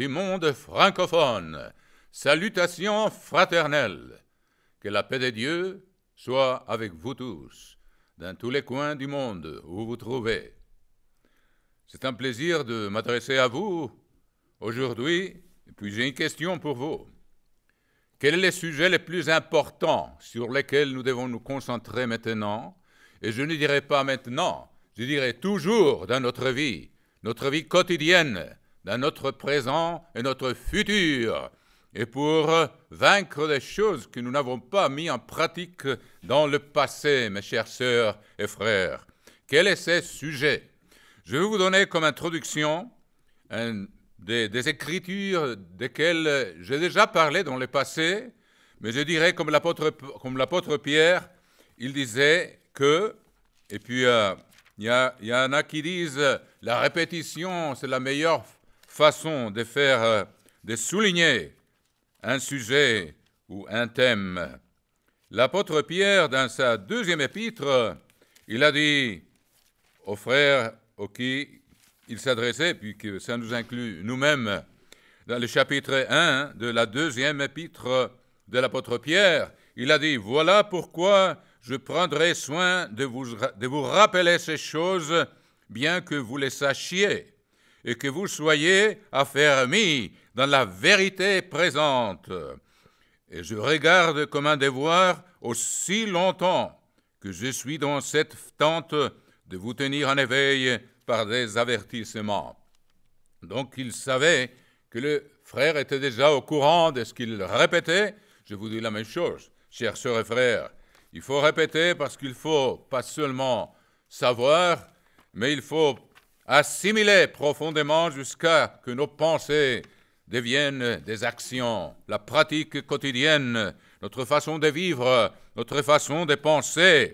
du monde francophone, salutations fraternelles. Que la paix de Dieu soit avec vous tous, dans tous les coins du monde où vous vous trouvez. C'est un plaisir de m'adresser à vous aujourd'hui, et puis j'ai une question pour vous. Quel est le sujet le plus important sur lequel nous devons nous concentrer maintenant? Et je ne dirai pas maintenant, je dirai toujours dans notre vie quotidienne, dans notre présent et notre futur, et pour vaincre des choses que nous n'avons pas mis en pratique dans le passé, mes chères sœurs et frères. Quel est ce sujet? Je vais vous donner comme introduction des écritures desquelles j'ai déjà parlé dans le passé, mais je dirais comme l'apôtre Pierre, il disait que, et puis il y en a qui disent la répétition, c'est la meilleure façon de souligner un sujet ou un thème. L'apôtre Pierre, dans sa deuxième épître, il a dit aux frères auxquels il s'adressait, puis que ça nous inclut nous-mêmes, dans le chapitre 1 de la deuxième épître de l'apôtre Pierre, il a dit « Voilà pourquoi je prendrai soin de vous rappeler ces choses, bien que vous les sachiez, et que vous soyez affermis dans la vérité présente. Et je regarde comme un devoir aussi longtemps que je suis dans cette tente de vous tenir en éveil par des avertissements. » Donc il savait que le frère était déjà au courant de ce qu'il répétait. Je vous dis la même chose, chers sœurs et frères. Il faut répéter parce qu'il faut pas seulement savoir, mais il faut assimiler profondément jusqu'à que nos pensées deviennent des actions, la pratique quotidienne, notre façon de vivre, notre façon de penser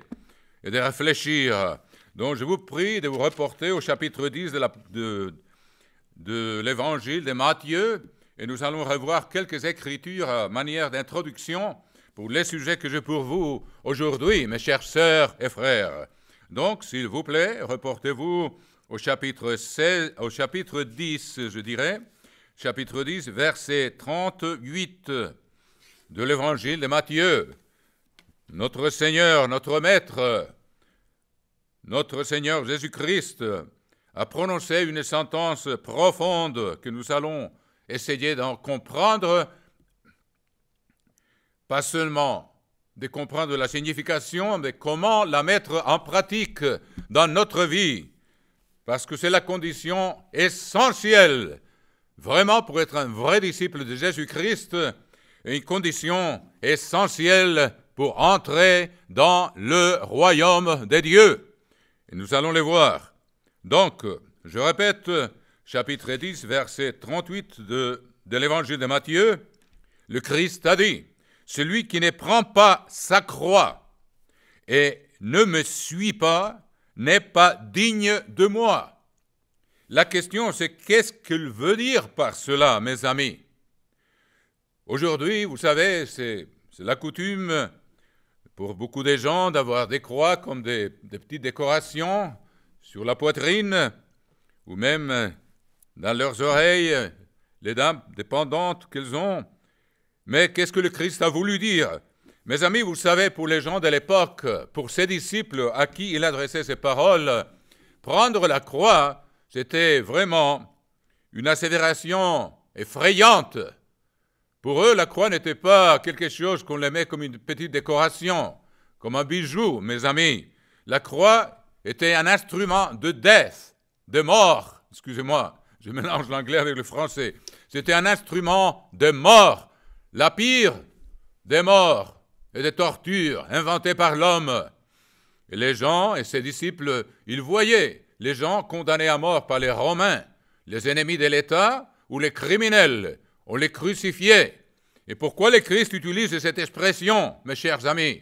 et de réfléchir. Donc je vous prie de vous reporter au chapitre 10 de l'évangile de Matthieu, et nous allons revoir quelques écritures à manière d'introduction pour les sujets que j'ai pour vous aujourd'hui, mes chères sœurs et frères. Donc, s'il vous plaît, reportez-vous au chapitre 10, je dirais, chapitre 10, verset 38 de l'évangile de Matthieu. Notre Seigneur, notre Maître, notre Seigneur Jésus-Christ a prononcé une sentence profonde que nous allons essayer d'en comprendre, pas seulement de comprendre la signification, mais comment la mettre en pratique dans notre vie, parce que c'est la condition essentielle, vraiment pour être un vrai disciple de Jésus-Christ, une condition essentielle pour entrer dans le royaume des dieux. Et nous allons les voir. Donc, je répète, chapitre 10, verset 38 de l'évangile de Matthieu, le Christ a dit « Celui qui ne prend pas sa croix et ne me suit pas n'est pas digne de moi. » La question, c'est qu'est-ce qu'il veut dire par cela, mes amis? Aujourd'hui, vous savez, c'est la coutume pour beaucoup de gens d'avoir des croix comme des petites décorations sur la poitrine ou même dans leurs oreilles, les dames dépendantes qu'elles ont. Mais qu'est-ce que le Christ a voulu dire? Mes amis, vous savez, pour les gens de l'époque, pour ses disciples à qui il adressait ces paroles, prendre la croix, c'était vraiment une assévération effrayante. Pour eux, la croix n'était pas quelque chose qu'on les met comme une petite décoration, comme un bijou, mes amis. La croix était un instrument de death, de mort, excusez-moi, je mélange l'anglais avec le français. C'était un instrument de mort, la pire des morts et des tortures inventées par l'homme. Et les gens et ses disciples, ils voyaient les gens condamnés à mort par les Romains, les ennemis de l'État ou les criminels. On les crucifiait. Et pourquoi le Christ utilise cette expression, mes chers amis?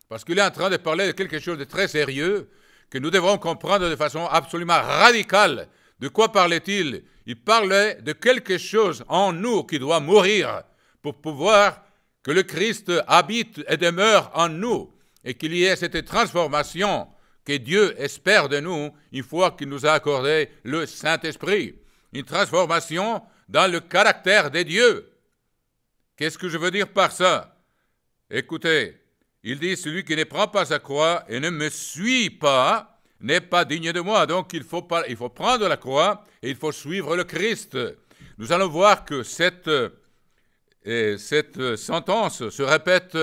Parce qu'il est en train de parler de quelque chose de très sérieux que nous devons comprendre de façon absolument radicale. De quoi parlait-il? Il parlait de quelque chose en nous qui doit mourir pour pouvoir que le Christ habite et demeure en nous et qu'il y ait cette transformation que Dieu espère de nous une fois qu'il nous a accordé le Saint-Esprit. Une transformation dans le caractère de Dieu. Qu'est-ce que je veux dire par ça? Écoutez, il dit, celui qui ne prend pas sa croix et ne me suit pas n'est pas digne de moi. Donc il faut prendre la croix et il faut suivre le Christ. Nous allons voir que cette sentence se répète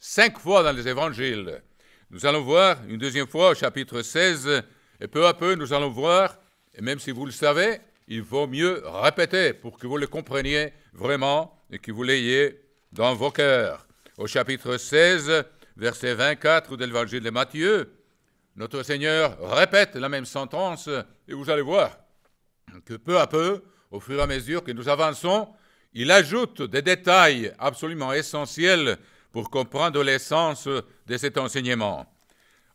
5 fois dans les évangiles. Nous allons voir une deuxième fois au chapitre 16, et peu à peu nous allons voir, et même si vous le savez, il vaut mieux répéter pour que vous le compreniez vraiment et que vous l'ayez dans vos cœurs. Au chapitre 16, verset 24 de l'évangile de Matthieu, notre Seigneur répète la même sentence, et vous allez voir que peu à peu, au fur et à mesure que nous avançons, il ajoute des détails absolument essentiels pour comprendre l'essence de cet enseignement.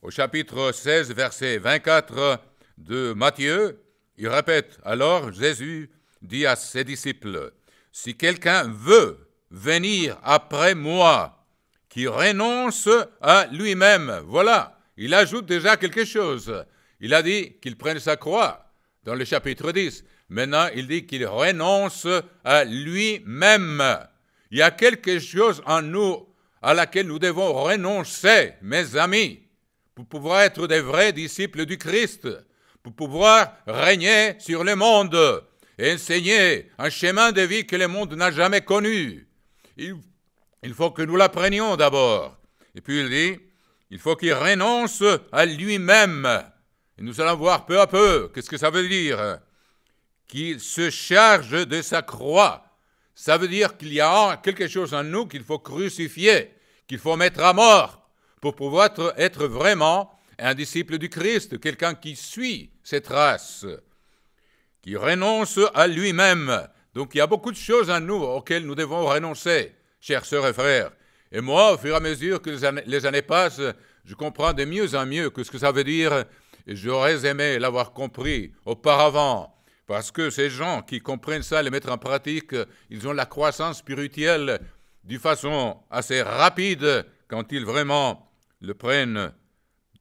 Au chapitre 16, verset 24 de Matthieu, il répète, « Alors Jésus dit à ses disciples, « Si quelqu'un veut venir après moi, qui renonce à lui-même. » Voilà, il ajoute déjà quelque chose. Il a dit qu'il prenne sa croix dans le chapitre 10. Maintenant, il dit qu'il renonce à lui-même. Il y a quelque chose en nous à laquelle nous devons renoncer, mes amis, pour pouvoir être des vrais disciples du Christ, pour pouvoir régner sur le monde et enseigner un chemin de vie que le monde n'a jamais connu. Il faut que nous l'apprenions d'abord. Et puis il dit, il faut qu'il renonce à lui-même. Et nous allons voir peu à peu, qu'est-ce que ça veut dire? Qu'il se charge de sa croix. Ça veut dire qu'il y a quelque chose en nous qu'il faut crucifier, qu'il faut mettre à mort pour pouvoir être vraiment un disciple du Christ, quelqu'un qui suit ses traces, qui renonce à lui-même. Donc il y a beaucoup de choses en nous auxquelles nous devons renoncer, chers sœurs et frères. Et moi, au fur et à mesure que les années passent, je comprends de mieux en mieux que ce que ça veut dire, et j'aurais aimé l'avoir compris auparavant. Parce que ces gens qui comprennent ça, les mettre en pratique, ils ont la croissance spirituelle d'une façon assez rapide quand ils vraiment le prennent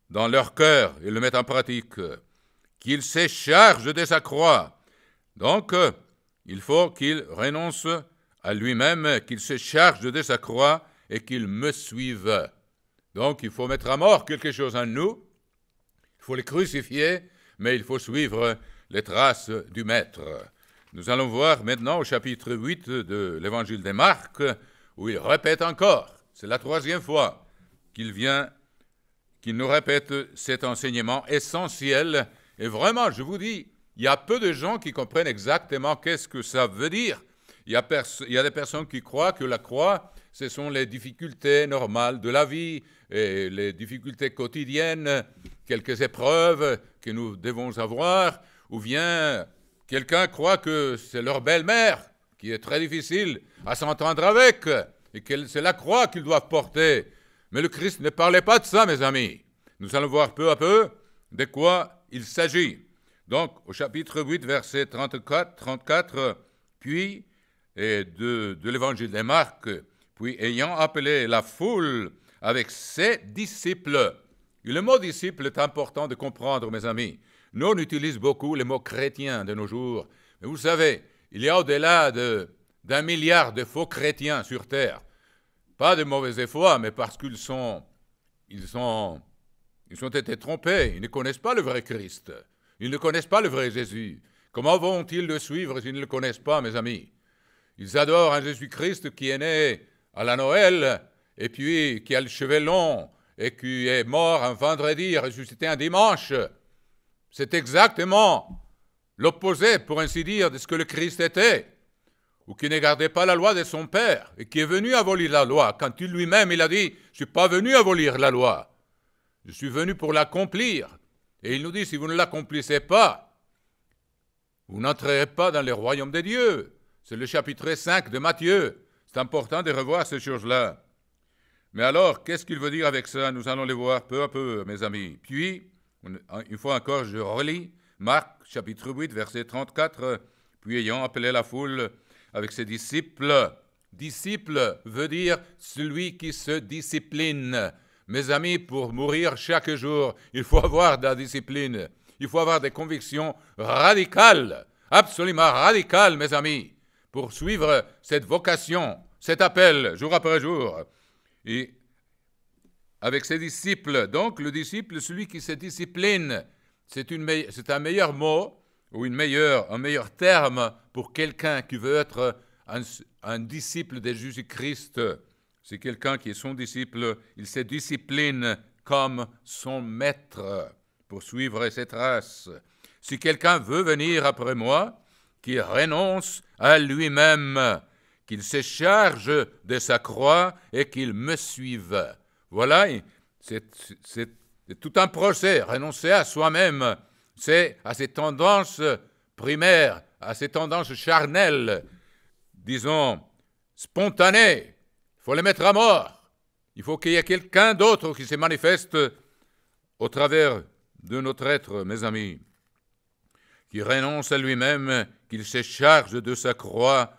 dans leur cœur et le mettent en pratique. Qu'il se charge de sa croix. Donc, il faut qu'il renonce à lui-même, qu'il se charge de sa croix et qu'il me suive. Donc, il faut mettre à mort quelque chose en nous. Il faut le crucifier, mais il faut suivre les traces du Maître. Nous allons voir maintenant au chapitre 8 de l'évangile de Marc, où il répète encore, c'est la 3e fois qu'il nous répète cet enseignement essentiel. Et vraiment, je vous dis, il y a peu de gens qui comprennent exactement qu'est-ce que ça veut dire. Il y a des personnes qui croient que la croix, ce sont les difficultés normales de la vie, et les difficultés quotidiennes, quelques épreuves que nous devons avoir, ou bien quelqu'un croit que c'est leur belle-mère qui est très difficile à s'entendre avec et que c'est la croix qu'ils doivent porter. Mais le Christ ne parlait pas de ça, mes amis. Nous allons voir peu à peu de quoi il s'agit. Donc, au chapitre 8, verset 34, puis, de l'évangile de Marc, puis ayant appelé la foule avec ses disciples. Et le mot disciple est important de comprendre, mes amis. Nous, on utilise beaucoup le mot chrétien de nos jours. Mais vous savez, il y a au-delà d'1 milliard de faux chrétiens sur Terre. Pas de mauvaise foi, mais parce qu'ils ont été trompés. Ils ne connaissent pas le vrai Christ. Ils ne connaissent pas le vrai Jésus. Comment vont-ils le suivre s'ils ne le connaissent pas, mes amis? Ils adorent un Jésus-Christ qui est né à la Noël, et puis qui a le cheveu long, et qui est mort un vendredi, ressuscité un dimanche. C'est exactement l'opposé, pour ainsi dire, de ce que le Christ était, ou qui ne gardait pas la loi de son Père, et qui est venu abolir la loi, quand lui-même il a dit « Je ne suis pas venu abolir la loi, je suis venu pour l'accomplir ». Et il nous dit « Si vous ne l'accomplissez pas, vous n'entrerez pas dans le royaume de Dieu ». C'est le chapitre 5 de Matthieu. C'est important de revoir ces choses-là. Mais alors, qu'est-ce qu'il veut dire avec ça? Nous allons les voir peu à peu, mes amis. Puis, une fois encore, je relis Marc, chapitre 8, verset 34. Puis, ayant appelé la foule avec ses disciples. Disciple veut dire celui qui se discipline. Mes amis, pour mourir chaque jour, il faut avoir de la discipline. Il faut avoir des convictions radicales, absolument radicales, mes amis. pour suivre cette vocation, cet appel, jour après jour. Et avec ses disciples, donc le disciple, celui qui se discipline, c'est un meilleur mot ou un meilleur terme pour quelqu'un qui veut être un disciple de Jésus-Christ. C'est quelqu'un qui est son disciple, il se discipline comme son maître pour suivre ses traces. Si quelqu'un veut venir après moi, qu'il renonce à lui-même, qu'il se charge de sa croix et qu'il me suive. Voilà, c'est tout un procès. Renoncer à soi-même, c'est à ses tendances primaires, à ses tendances charnelles, disons, spontanées. Il faut les mettre à mort. Il faut qu'il y ait quelqu'un d'autre qui se manifeste au travers de notre être, mes amis, qui renonce à lui-même, qu'il se charge de sa croix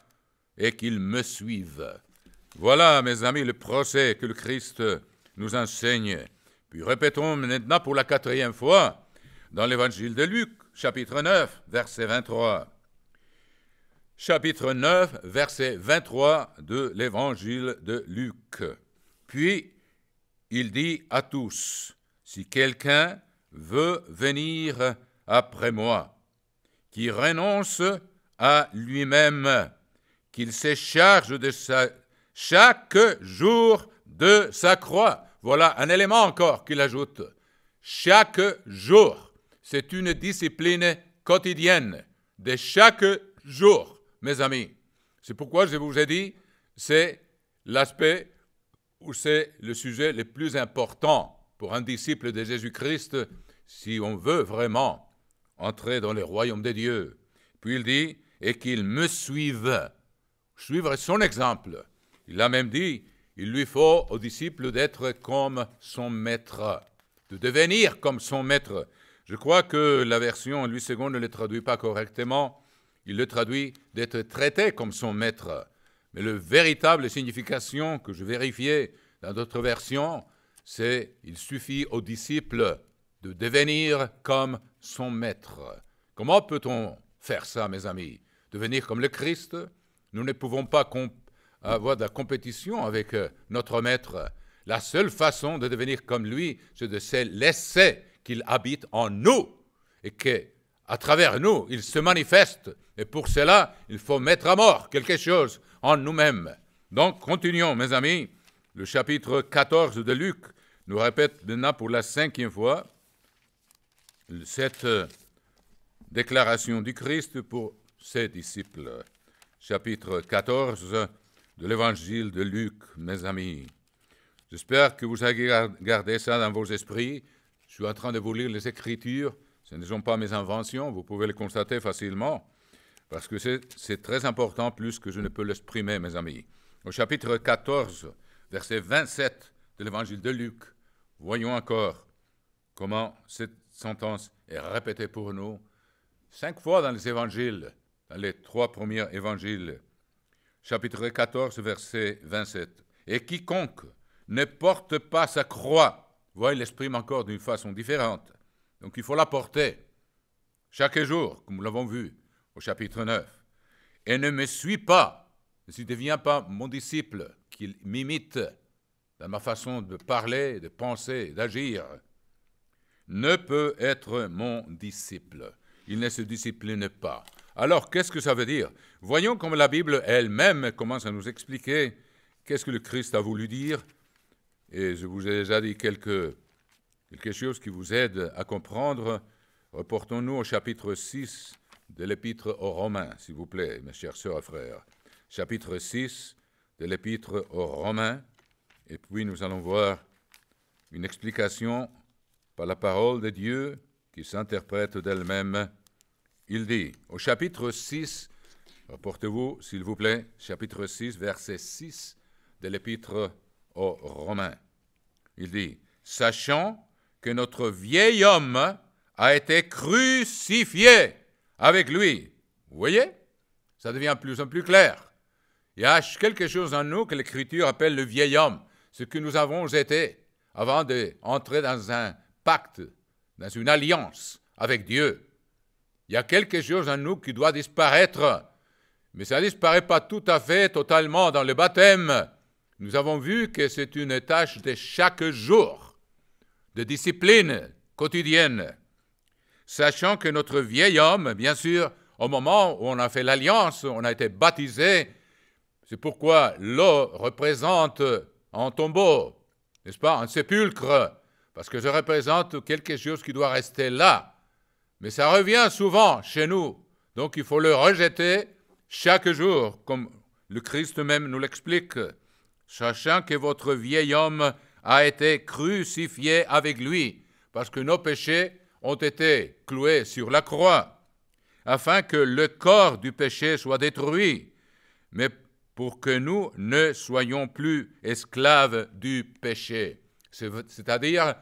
et qu'il me suive. Voilà, mes amis, le procès que le Christ nous enseigne. Puis répétons maintenant pour la 4e fois dans l'évangile de Luc, chapitre 9, verset 23. Chapitre 9, verset 23 de l'évangile de Luc. Puis, il dit à tous, si quelqu'un veut venir après moi, qui renonce à lui-même, qu'il se charge de chaque jour de sa croix. Voilà un élément encore qu'il ajoute. Chaque jour, c'est une discipline quotidienne de chaque jour, mes amis. C'est pourquoi je vous ai dit, c'est l'aspect ou c'est le sujet le plus important pour un disciple de Jésus-Christ si on veut vraiment entrer dans le royaume de Dieu. Puis il dit, et qu'il me suive, suivre son exemple. Il a même dit, il lui faut aux disciples d'être comme son maître, de devenir comme son maître. Je crois que la version Louis II ne le traduit pas correctement. Il le traduit d'être traité comme son maître. Mais la véritable signification que je vérifiais dans d'autres versions, c'est il suffit aux disciples de devenir comme son maître. Comment peut-on faire ça, mes amis? Devenir comme le Christ? Nous ne pouvons pas avoir de la compétition avec notre maître. La seule façon de devenir comme lui, c'est de se laisser qu'il habite en nous et qu'à travers nous, il se manifeste. Et pour cela, il faut mettre à mort quelque chose en nous-mêmes. Donc, continuons, mes amis. Le chapitre 14 de Luc nous répète maintenant pour la 5e fois cette déclaration du Christ pour ses disciples. Chapitre 14 de l'évangile de Luc, mes amis. J'espère que vous avez gardé ça dans vos esprits. Je suis en train de vous lire les Écritures. Ce ne sont pas mes inventions, vous pouvez le constater facilement, parce que c'est très important, plus que je ne peux l'exprimer, mes amis. Au chapitre 14, verset 27 de l'évangile de Luc, voyons encore comment cette sentence est répétée pour nous 5 fois dans les évangiles, dans les 3 premiers évangiles. Chapitre 14, verset 27. Et quiconque ne porte pas sa croix, voyez, il l'exprime encore d'une façon différente. Donc il faut la porter chaque jour, comme nous l'avons vu au chapitre 9. Et ne me suit pas, ne devient pas mon disciple, qu'il m'imite dans ma façon de parler, de penser, d'agir, ne peut être mon disciple. Il ne se discipline pas. Alors, qu'est-ce que ça veut dire? Voyons comme la Bible elle-même commence à nous expliquer qu'est-ce que le Christ a voulu dire. Et je vous ai déjà dit quelque chose qui vous aide à comprendre. Reportons-nous au chapitre 6 de l'Épître aux Romains, s'il vous plaît, mes chers sœurs et frères. Chapitre 6 de l'Épître aux Romains. Et puis nous allons voir une explication par la parole de Dieu qui s'interprète d'elle-même. Il dit, au chapitre 6, rapportez-vous, s'il vous plaît, chapitre 6, verset 6 de l'Épître aux Romains. Il dit, sachant que notre vieil homme a été crucifié avec lui. Vous voyez? Ça devient de plus en plus clair. Il y a quelque chose en nous que l'Écriture appelle le vieil homme, ce que nous avons été avant d'entrer dans un pacte, dans une alliance avec Dieu. Il y a quelque chose en nous qui doit disparaître. Mais ça ne disparaît pas tout à fait, totalement dans le baptême. Nous avons vu que c'est une tâche de chaque jour, de discipline quotidienne. Sachant que notre vieil homme, bien sûr, au moment où on a fait l'alliance, on a été baptisé, c'est pourquoi l'eau représente un tombeau, n'est-ce pas, un sépulcre, parce que ça représente quelque chose qui doit rester là. Mais ça revient souvent chez nous, donc il faut le rejeter chaque jour, comme le Christ même nous l'explique, sachant que votre vieil homme a été crucifié avec lui, parce que nos péchés ont été cloués sur la croix, afin que le corps du péché soit détruit, mais pour que nous ne soyons plus esclaves du péché. C'est-à-dire,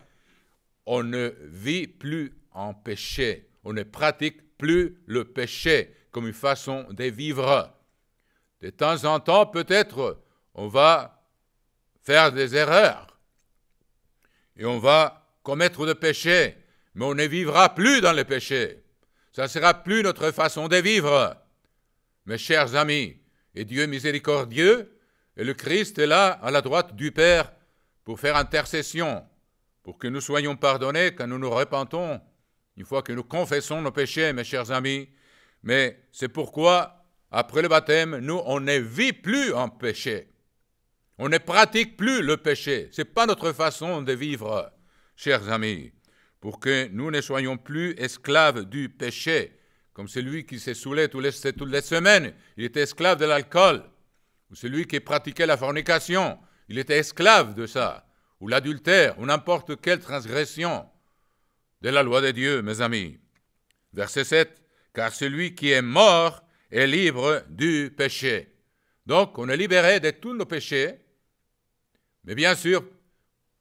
on ne vit plus en péché, on ne pratique plus le péché comme une façon de vivre. De temps en temps, peut-être, on va faire des erreurs et on va commettre des péchés, mais on ne vivra plus dans le péché. Ça ne sera plus notre façon de vivre. Mes chers amis, et Dieu est miséricordieux, et le Christ est là, à la droite du Père, pour faire intercession, pour que nous soyons pardonnés quand nous nous repentons, une fois que nous confessons nos péchés, mes chers amis. Mais c'est pourquoi, après le baptême, nous, on ne vit plus en péché. On ne pratique plus le péché. Ce n'est pas notre façon de vivre, chers amis, pour que nous ne soyons plus esclaves du péché, comme celui qui s'est saoulé toutes les semaines, il était esclave de l'alcool, ou celui qui pratiquait la fornication, il était esclave de ça, ou l'adultère, ou n'importe quelle transgression de la loi de Dieu, mes amis. Verset 7, « Car celui qui est mort est libre du péché. » Donc, on est libéré de tous nos péchés, mais bien sûr,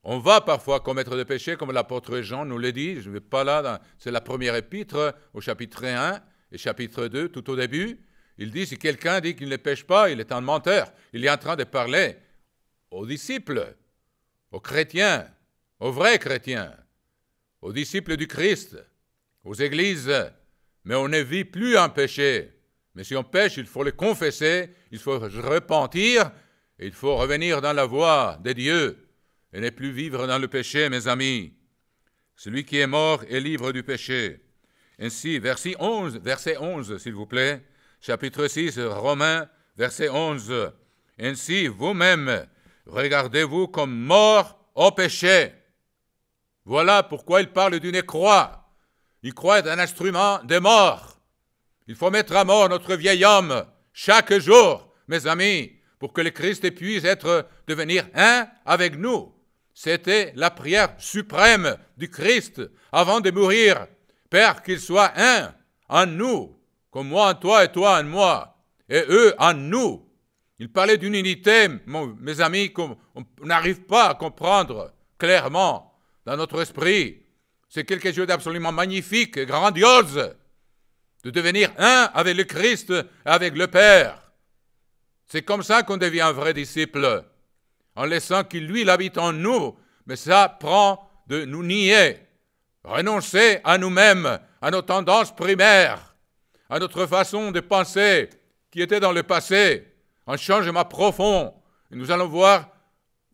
on va parfois commettre des péchés, comme l'apôtre Jean nous le dit. Je ne vais pas là, c'est la première épître, au chapitre 1 et chapitre 2, tout au début. Il dit, si quelqu'un dit qu'il ne pêche pas, il est un menteur. Il est en train de parler aux disciples, aux chrétiens, aux vrais chrétiens, aux disciples du Christ, aux églises. Mais on ne vit plus en péché. Mais si on pêche, il faut le confesser, il faut se repentir, et il faut revenir dans la voie de Dieu. Et ne plus vivre dans le péché, mes amis. Celui qui est mort est libre du péché. Ainsi, verset 11, s'il vous plaît, chapitre 6, Romains, verset 11. Ainsi, vous-même, regardez-vous comme morts au péché. Voilà pourquoi il parle d'une croix. Une croix est un instrument de mort. Il faut mettre à mort notre vieil homme chaque jour, mes amis, pour que le Christ puisse devenir un avec nous. C'était la prière suprême du Christ avant de mourir. Père, qu'il soit un en nous, comme moi en toi et toi en moi, et eux en nous. Il parlait d'une unité, mes amis, qu'on n'arrive pas à comprendre clairement dans notre esprit. C'est quelque chose d'absolument magnifique et grandiose, de devenir un avec le Christ et avec le Père. C'est comme ça qu'on devient un vrai disciple, en laissant qu'il, lui, il habite en nous, mais ça prend de nous nier, renoncer à nous-mêmes, à nos tendances primaires, à notre façon de penser qui était dans le passé, un changement profond. Et nous allons voir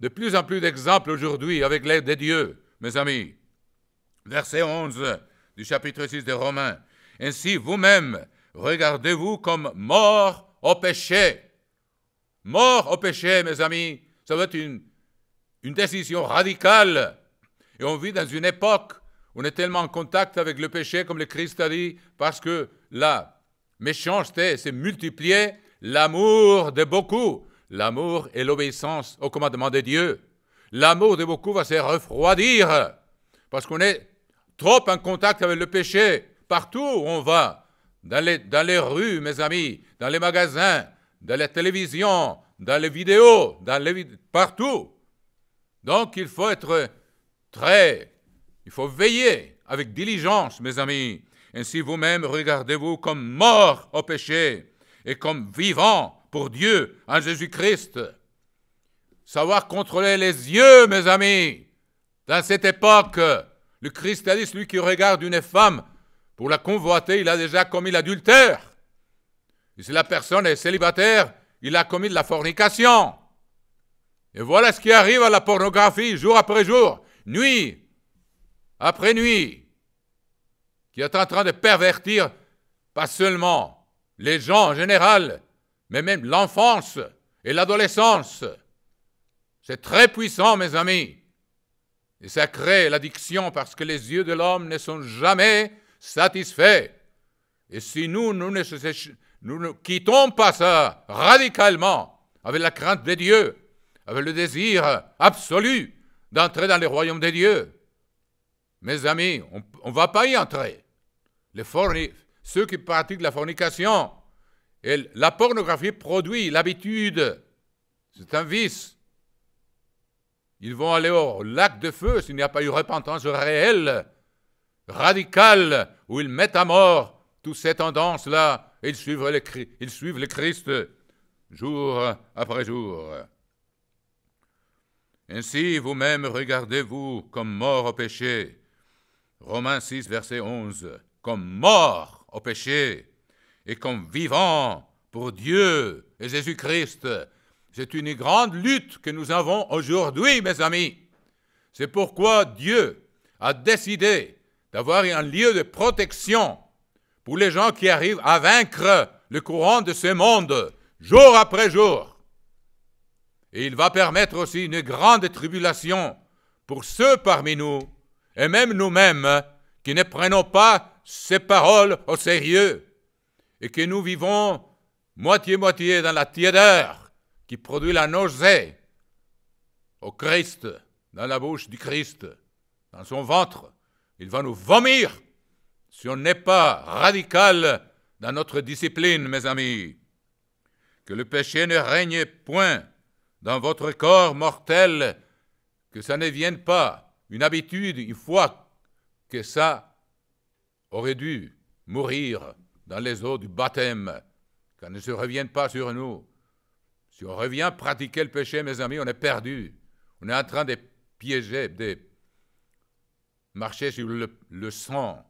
de plus en plus d'exemples aujourd'hui avec l'aide de Dieu, mes amis. Verset 11 du chapitre 6 de Romains. « Ainsi, vous-même, regardez-vous comme morts au péché. » Mort au péché, mes amis, ça va être une décision radicale. Et on vit dans une époque où on est tellement en contact avec le péché, comme le Christ a dit, parce que la méchanceté s'est multipliée, l'amour de beaucoup, l'amour et l'obéissance au commandement de Dieu. L'amour de beaucoup va se refroidir, parce qu'on est trop en contact avec le péché, partout où on va, dans les rues, mes amis, dans les magasins, dans la télévision, dans les vidéos, partout. Donc, il faut il faut veiller avec diligence, mes amis. Ainsi, vous-même, regardez-vous comme morts au péché et comme vivants pour Dieu en Jésus-Christ. Savoir contrôler les yeux, mes amis. Dans cette époque, le Christ a dit, celui qui regarde une femme pour la convoiter, il a déjà commis l'adultère. Et si la personne est célibataire, il a commis de la fornication. Et voilà ce qui arrive à la pornographie jour après jour, nuit après nuit, qui est en train de pervertir pas seulement les gens en général, mais même l'enfance et l'adolescence. C'est très puissant, mes amis. Et ça crée l'addiction parce que les yeux de l'homme ne sont jamais satisfaits. Et si nous ne quittons pas ça radicalement, avec la crainte de Dieu, avec le désir absolu d'entrer dans le royaume de Dieu, mes amis, on ne va pas y entrer. Ceux qui pratiquent la fornication, et la pornographie produit l'habitude. C'est un vice. Ils vont aller au lac de feu s'il n'y a pas eu repentance réelle, radicale, où ils mettent à mort toutes ces tendances-là et ils suivent le Christ jour après jour. Ainsi, vous-même, regardez-vous comme mort au péché. Romains 6, verset 11. Comme mort au péché et comme vivant pour Dieu et Jésus-Christ. C'est une grande lutte que nous avons aujourd'hui, mes amis. C'est pourquoi Dieu a décidé d'avoir un lieu de protection pour les gens qui arrivent à vaincre le courant de ce monde, jour après jour. Et il va permettre aussi une grande tribulation pour ceux parmi nous, et même nous-mêmes, qui ne prenons pas ces paroles au sérieux, et que nous vivons moitié-moitié dans la tiédeur qui produit la nausée au Christ, dans la bouche du Christ, dans son ventre. Il va nous vomir si on n'est pas radical dans notre discipline, mes amis. Que le péché ne règne point dans votre corps mortel, que ça ne vienne pas une habitude une fois que ça aurait dû mourir dans les eaux du baptême, qu'elle ne se revienne pas sur nous. Si on revient pratiquer le péché, mes amis, on est perdu. On est en train de piéger, de marcher sur le sang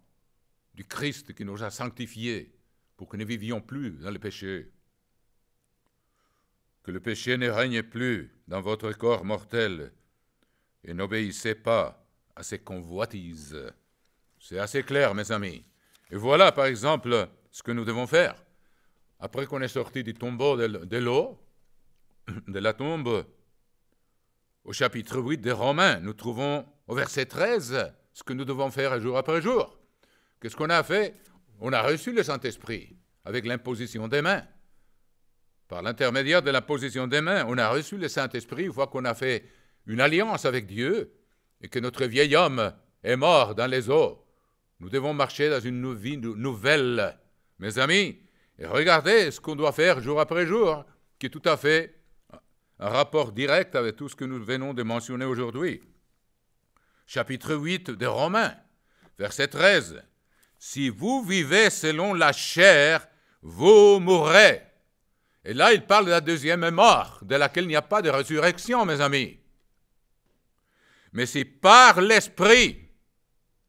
du Christ qui nous a sanctifiés pour que nous ne vivions plus dans le péché. Que le péché ne règne plus dans votre corps mortel et n'obéissez pas à ses convoitises. C'est assez clair, mes amis. Et voilà, par exemple, ce que nous devons faire. Après qu'on est sorti du tombeau de l'eau, de la tombe, au chapitre 8 des Romains, nous trouvons au verset 13 ce que nous devons faire jour après jour. Qu'est-ce qu'on a fait? On a reçu le Saint-Esprit avec l'imposition des mains. Par l'intermédiaire de l'imposition des mains, on a reçu le Saint-Esprit une fois qu'on a fait une alliance avec Dieu et que notre vieil homme est mort dans les eaux. Nous devons marcher dans une vie nouvelle, mes amis, et regardez ce qu'on doit faire jour après jour, qui est tout à fait un rapport direct avec tout ce que nous venons de mentionner aujourd'hui. Chapitre 8 des Romains, verset 13. « Si vous vivez selon la chair, vous mourrez. » Et là, il parle de la deuxième mort, de laquelle il n'y a pas de résurrection, mes amis. Mais si par l'Esprit,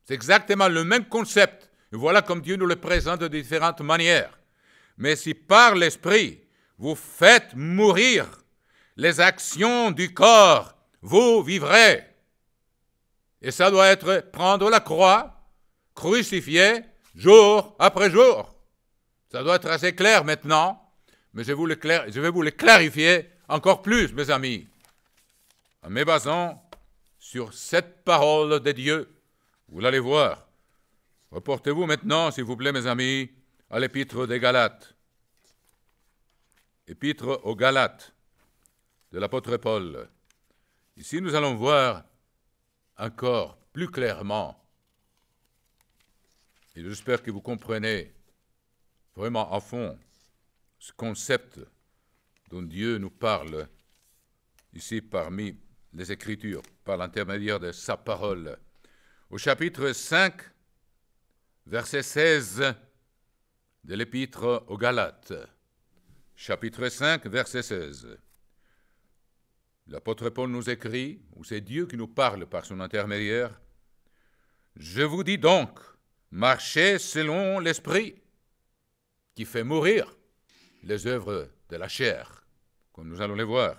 c'est exactement le même concept, et voilà comme Dieu nous le présente de différentes manières. Mais si par l'Esprit, vous faites mourir les actions du corps, vous vivrez. Et ça doit être prendre la croix, crucifier jour après jour. Ça doit être assez clair maintenant, mais je vais vous le clarifier encore plus, mes amis, en me basant sur cette parole de Dieu. Vous l'allez voir. Reportez-vous maintenant, s'il vous plaît, mes amis, à l'épître des Galates. Épître aux Galates de l'apôtre Paul. Ici, nous allons voir encore plus clairement, et j'espère que vous comprenez vraiment à fond ce concept dont Dieu nous parle ici parmi les Écritures, par l'intermédiaire de sa parole. Au chapitre 5, verset 16 de l'Épître aux Galates. Chapitre 5, verset 16. L'apôtre Paul nous écrit, ou c'est Dieu qui nous parle par son intermédiaire, « Je vous dis donc, marchez selon l'Esprit, qui fait mourir, les œuvres de la chair, comme nous allons les voir,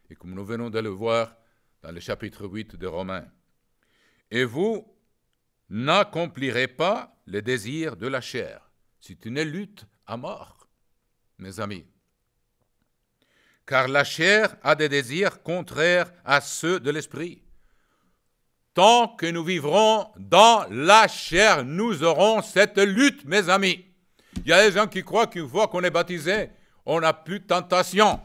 et comme nous venons de le voir dans le chapitre 8 de Romains. Et vous n'accomplirez pas les désirs de la chair. C'est une lutte à mort, mes amis. Car la chair a des désirs contraires à ceux de l'esprit. Tant que nous vivrons dans la chair, nous aurons cette lutte, mes amis. Il y a des gens qui croient qu'une fois qu'on est baptisé, on n'a plus de tentation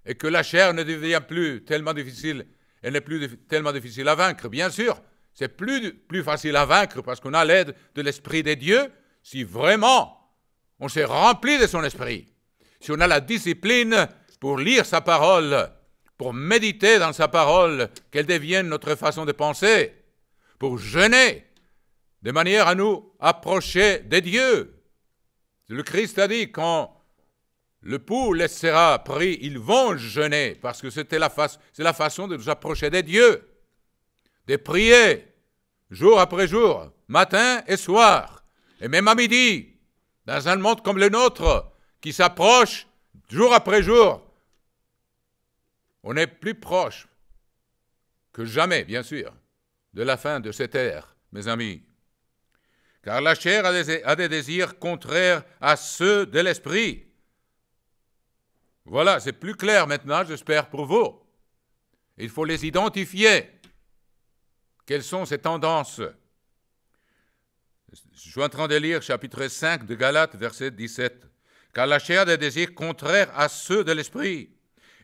et que la chair ne devient plus tellement difficile, elle n'est plus tellement difficile à vaincre. Bien sûr, c'est plus facile à vaincre parce qu'on a l'aide de l'Esprit de Dieu si vraiment on s'est rempli de son esprit. Si on a la discipline pour lire sa parole, pour méditer dans sa parole, qu'elle devienne notre façon de penser, pour jeûner, de manière à nous approcher de Dieu. Le Christ a dit, quand le pouls les sera pris, ils vont jeûner, parce que c'est la façon de nous approcher de Dieu, de prier, jour après jour, matin et soir, et même à midi, dans un monde comme le nôtre, qui s'approche jour après jour. On est plus proche que jamais, bien sûr, de la fin de cette ère, mes amis. Car la chair a des désirs contraires à ceux de l'esprit. Voilà, c'est plus clair maintenant, j'espère, pour vous. Il faut les identifier. Quelles sont ces tendances? Je suis en train de lire chapitre 5 de Galates, verset 17. Car la chair a des désirs contraires à ceux de l'esprit.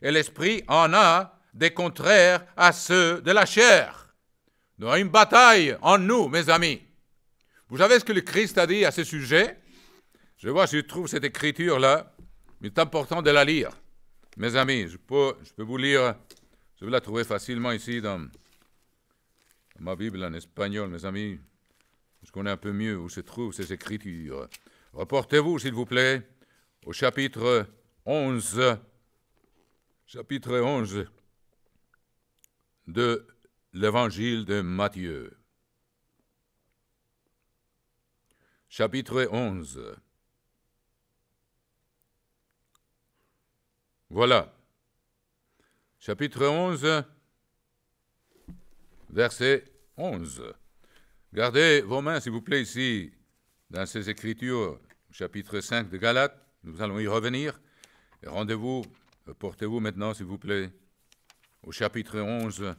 Et l'esprit en a des contraires à ceux de la chair. Il y a une bataille en nous, mes amis. Vous savez ce que le Christ a dit à ce sujet? Je vois si je trouve cette écriture-là, mais c'est important de la lire. Mes amis, je peux vous lire, je vais la trouver facilement ici dans ma Bible en espagnol, mes amis. Je connais un peu mieux où se trouvent ces écritures. Reportez-vous, s'il vous plaît, au chapitre 11. Chapitre 11 de l'Évangile de Matthieu. Chapitre 11. Voilà. Chapitre 11, verset 11. Gardez vos mains, s'il vous plaît, ici, dans ces Écritures, chapitre 5 de Galates. Nous allons y revenir. Et rendez-vous, portez-vous maintenant, s'il vous plaît, au chapitre 11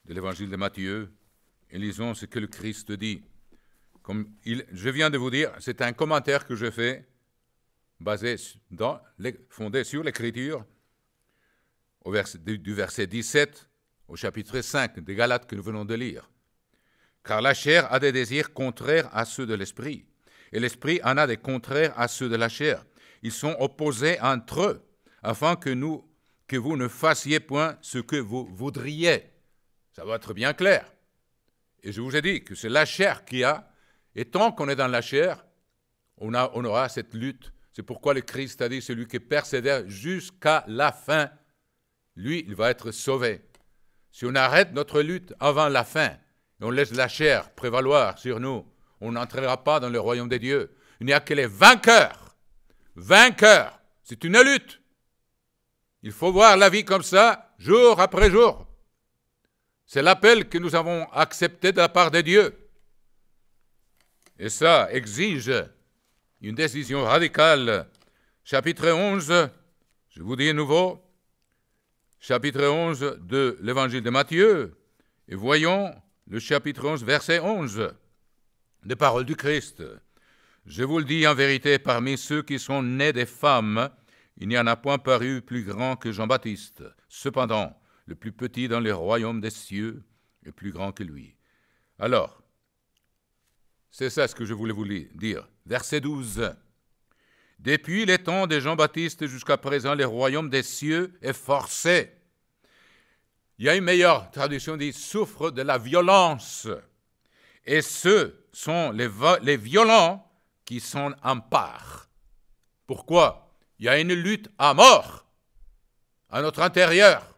de l'Évangile de Matthieu, et lisons ce que le Christ dit. Je viens de vous dire, c'est un commentaire que je fais, fondé sur l'Écriture, du verset 17 au chapitre 5 des Galates que nous venons de lire. Car la chair a des désirs contraires à ceux de l'esprit, et l'esprit en a des contraires à ceux de la chair. Ils sont opposés entre eux, afin que vous ne fassiez point ce que vous voudriez. Ça va être bien clair. Et je vous ai dit que c'est la chair qui a, et tant qu'on est dans la chair, on aura cette lutte. C'est pourquoi le Christ a dit, celui qui persévère jusqu'à la fin, lui, il va être sauvé. Si on arrête notre lutte avant la fin, et on laisse la chair prévaloir sur nous, on n'entrera pas dans le royaume des dieux. Il n'y a que les vainqueurs. Vainqueurs, c'est une lutte. Il faut voir la vie comme ça, jour après jour. C'est l'appel que nous avons accepté de la part de Dieu. Et ça exige une décision radicale. Chapitre 11, je vous dis à nouveau, chapitre 11 de l'Évangile de Matthieu, et voyons le chapitre 11, verset 11, des paroles du Christ. Je vous le dis en vérité, parmi ceux qui sont nés des femmes, il n'y en a point paru plus grand que Jean-Baptiste. Cependant, le plus petit dans les royaumes des cieux est plus grand que lui. Alors, c'est ça ce que je voulais vous dire. Verset 12. Depuis les temps de Jean-Baptiste jusqu'à présent, les royaumes des cieux est forcé. Il y a une meilleure traduction dit souffre de la violence. Et ce sont les violents qui s'en emparent. Pourquoi? Il y a une lutte à mort à notre intérieur.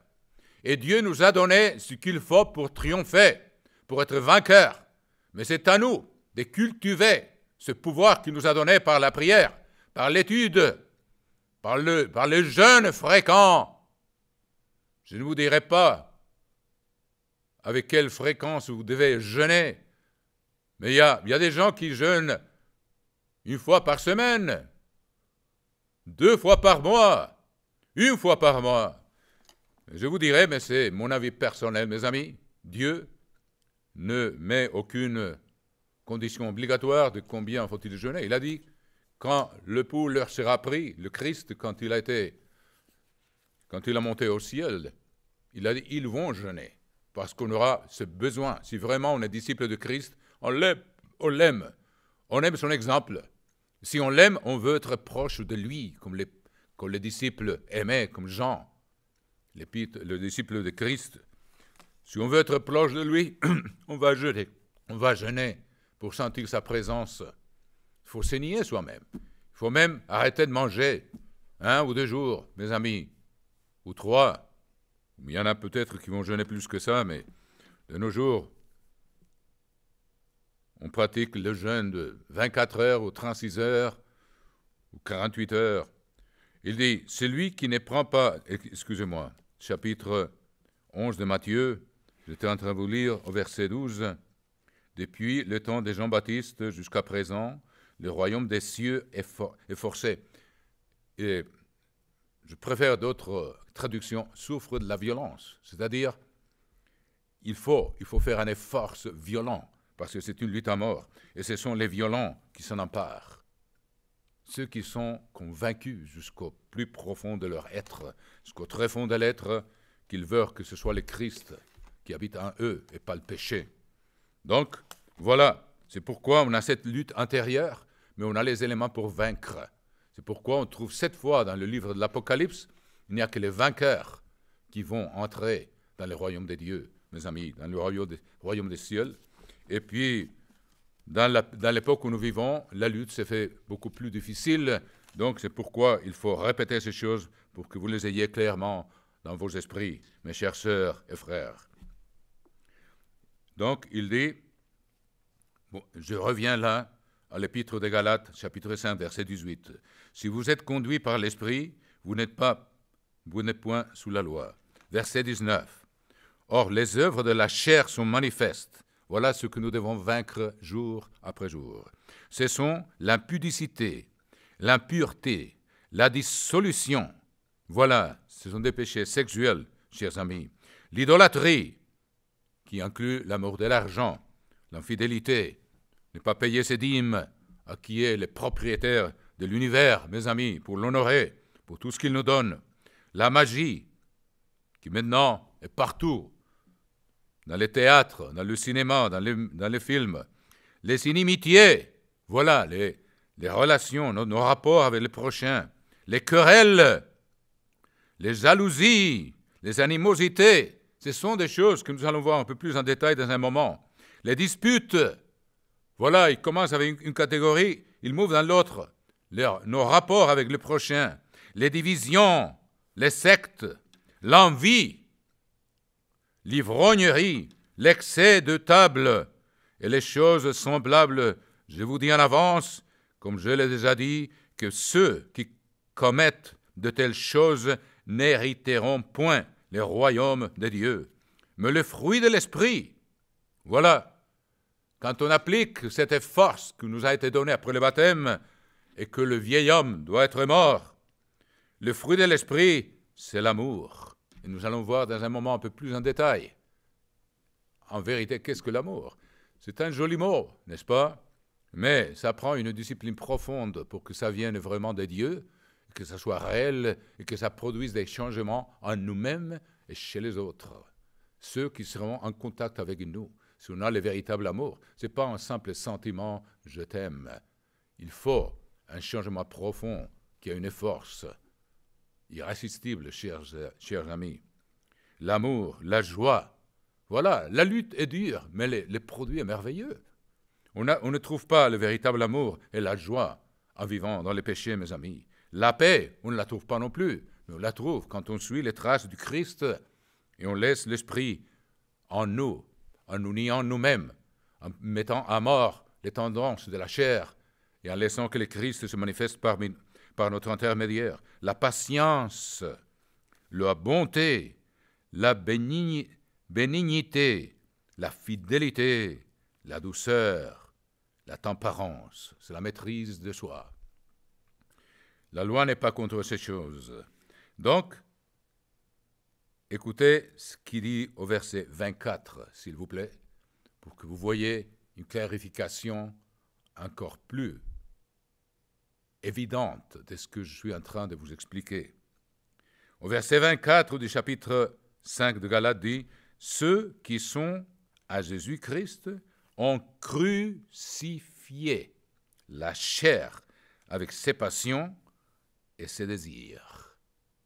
Et Dieu nous a donné ce qu'il faut pour triompher, pour être vainqueur. Mais c'est à nous de cultiver ce pouvoir qu'il nous a donné par la prière, par l'étude, par le jeûne fréquent. Je ne vous dirai pas avec quelle fréquence vous devez jeûner, mais il y a des gens qui jeûnent 1 fois par semaine, 2 fois par mois, 1 fois par mois. Je vous dirai, mais c'est mon avis personnel, mes amis, Dieu ne met aucune condition obligatoire de combien faut-il jeûner. Il a dit, quand le pouls leur sera pris, le Christ, quand il a monté au ciel, il a dit, ils vont jeûner, parce qu'on aura ce besoin. Si vraiment on est disciple de Christ, on l'aime, on aime son exemple. Si on l'aime, on veut être proche de lui, comme les disciples aimaient, comme Jean, le disciple de Christ. Si on veut être proche de lui, on va jeûner pour sentir sa présence. Il faut se nier soi-même. Il faut même arrêter de manger 1 ou 2 jours, mes amis, ou 3. Il y en a peut-être qui vont jeûner plus que ça, mais de nos jours, on pratique le jeûne de 24 heures ou 36 heures ou 48 heures. Il dit, celui qui ne prend pas, excusez-moi, chapitre 11 de Matthieu, j'étais en train de vous lire au verset 12, depuis le temps de Jean-Baptiste jusqu'à présent, le royaume des cieux est forcé. Et je préfère d'autres traductions, souffre de la violence. C'est-à-dire, il faut faire un effort violent, parce que c'est une lutte à mort. Et ce sont les violents qui s'en emparent. Ceux qui sont convaincus jusqu'au plus profond de leur être, jusqu'au très fond de l'être, qu'ils veulent que ce soit le Christ qui habite en eux et pas le péché. Donc, voilà, c'est pourquoi on a cette lutte intérieure, mais on a les éléments pour vaincre. C'est pourquoi on trouve 7 fois dans le livre de l'Apocalypse, il n'y a que les vainqueurs qui vont entrer dans le royaume des dieux, mes amis, dans le royaume des cieux. Et puis, dans l'époque où nous vivons, la lutte s'est fait beaucoup plus difficile. Donc, c'est pourquoi il faut répéter ces choses pour que vous les ayez clairement dans vos esprits, mes chères sœurs et frères. Donc, il dit, bon, je reviens là à l'Épître des Galates, chapitre 5, verset 18. Si vous êtes conduits par l'Esprit, vous n'êtes point sous la loi. Verset 19. Or, les œuvres de la chair sont manifestes. Voilà ce que nous devons vaincre jour après jour. Ce sont l'impudicité, l'impureté, la dissolution. Voilà, ce sont des péchés sexuels, chers amis. L'idolâtrie, qui inclut l'amour de l'argent, l'infidélité, ne pas payer ses dîmes à qui est le propriétaire de l'univers, mes amis, pour l'honorer, pour tout ce qu'il nous donne. La magie, qui maintenant est partout, dans les théâtres, dans le cinéma, dans les films. Les inimitiés, voilà, les relations, nos rapports avec les prochains. Les querelles, les jalousies, les animosités, ce sont des choses que nous allons voir un peu plus en détail dans un moment. Les disputes, voilà, ils commencent avec une catégorie, ils mouvent dans l'autre. Nos rapports avec le prochain, les divisions, les sectes, l'envie, l'ivrognerie, l'excès de table et les choses semblables. Je vous dis en avance, comme je l'ai déjà dit, que ceux qui commettent de telles choses n'hériteront point le royaume de Dieu. Mais le fruit de l'esprit, voilà, quand on applique cette force qui nous a été donnée après le baptême et que le vieil homme doit être mort, le fruit de l'esprit, c'est l'amour. Et nous allons voir dans un moment un peu plus en détail. En vérité, qu'est-ce que l'amour? C'est un joli mot, n'est-ce pas? Mais ça prend une discipline profonde pour que ça vienne vraiment de Dieu, que ça soit réel et que ça produise des changements en nous-mêmes et chez les autres. Ceux qui seront en contact avec nous, si on a le véritable amour, ce n'est pas un simple sentiment « je t'aime ». Il faut un changement profond qui a une force irrésistible, chers amis. L'amour, la joie. Voilà, la lutte est dure, mais les produits est merveilleux. On ne trouve pas le véritable amour et la joie en vivant dans les péchés, mes amis. La paix, on ne la trouve pas non plus, mais on la trouve quand on suit les traces du Christ et on laisse l'esprit en nous niant nous-mêmes, en mettant à mort les tendances de la chair et en laissant que le Christ se manifeste par notre intermédiaire, la patience, la bonté, la bénignité, la fidélité, la douceur, la tempérance. C'est la maîtrise de soi. La loi n'est pas contre ces choses. Donc, écoutez ce qu'il dit au verset 24, s'il vous plaît, pour que vous voyez une clarification encore plus évidente de ce que je suis en train de vous expliquer. Au verset 24 du chapitre 5 de Galates dit « Ceux qui sont à Jésus-Christ ont crucifié la chair avec ses passions et ses désirs. »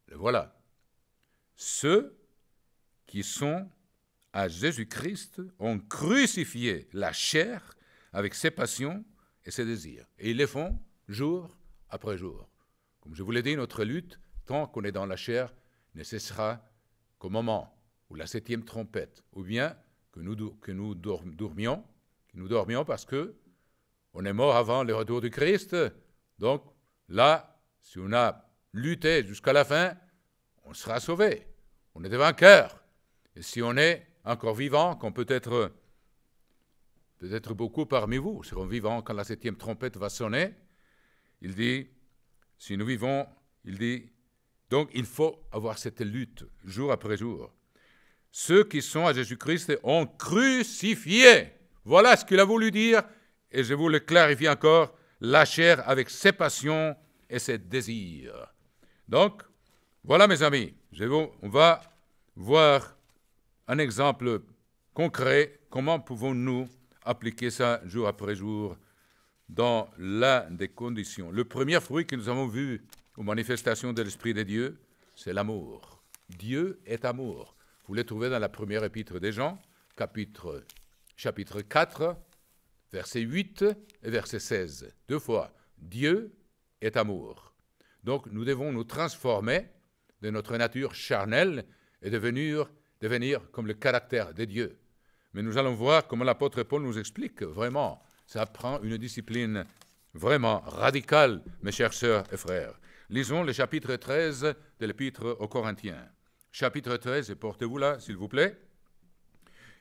Le voilà. Ceux qui sont à Jésus-Christ ont crucifié la chair avec ses passions et ses désirs. Et ils le font jour après jour. Comme je vous l'ai dit, notre lutte, tant qu'on est dans la chair, ne cessera qu'au moment où la 7e trompette, ou bien que nous dormions parce que on est mort avant le retour du Christ. Donc là, si on a lutté jusqu'à la fin, on sera sauvé. On est des vainqueurs. Et si on est encore vivant, comme peut-être beaucoup parmi vous seront vivants quand la 7e trompette va sonner, il dit, si nous vivons, il dit, donc il faut avoir cette lutte jour après jour. Ceux qui sont à Jésus-Christ ont crucifié. Voilà ce qu'il a voulu dire, et je vous le clarifie encore, la chair avec ses passions et ses désirs. Donc, voilà mes amis, on va voir un exemple concret, comment pouvons-nous appliquer ça jour après jour dans l'une des conditions. Le premier fruit que nous avons vu aux manifestations de l'Esprit de Dieu, c'est l'amour. Dieu est amour. Vous le trouvez dans la première épître des Jean, chapitre 4, verset 8 et verset 16. 2 fois, Dieu est amour. Donc nous devons nous transformer de notre nature charnelle et devenir comme le caractère de Dieu. Mais nous allons voir comment l'apôtre Paul nous explique vraiment. Ça prend une discipline vraiment radicale, mes chers sœurs et frères. Lisons le chapitre 13 de l'épître aux Corinthiens. Chapitre 13, et portez-vous là, s'il vous plaît.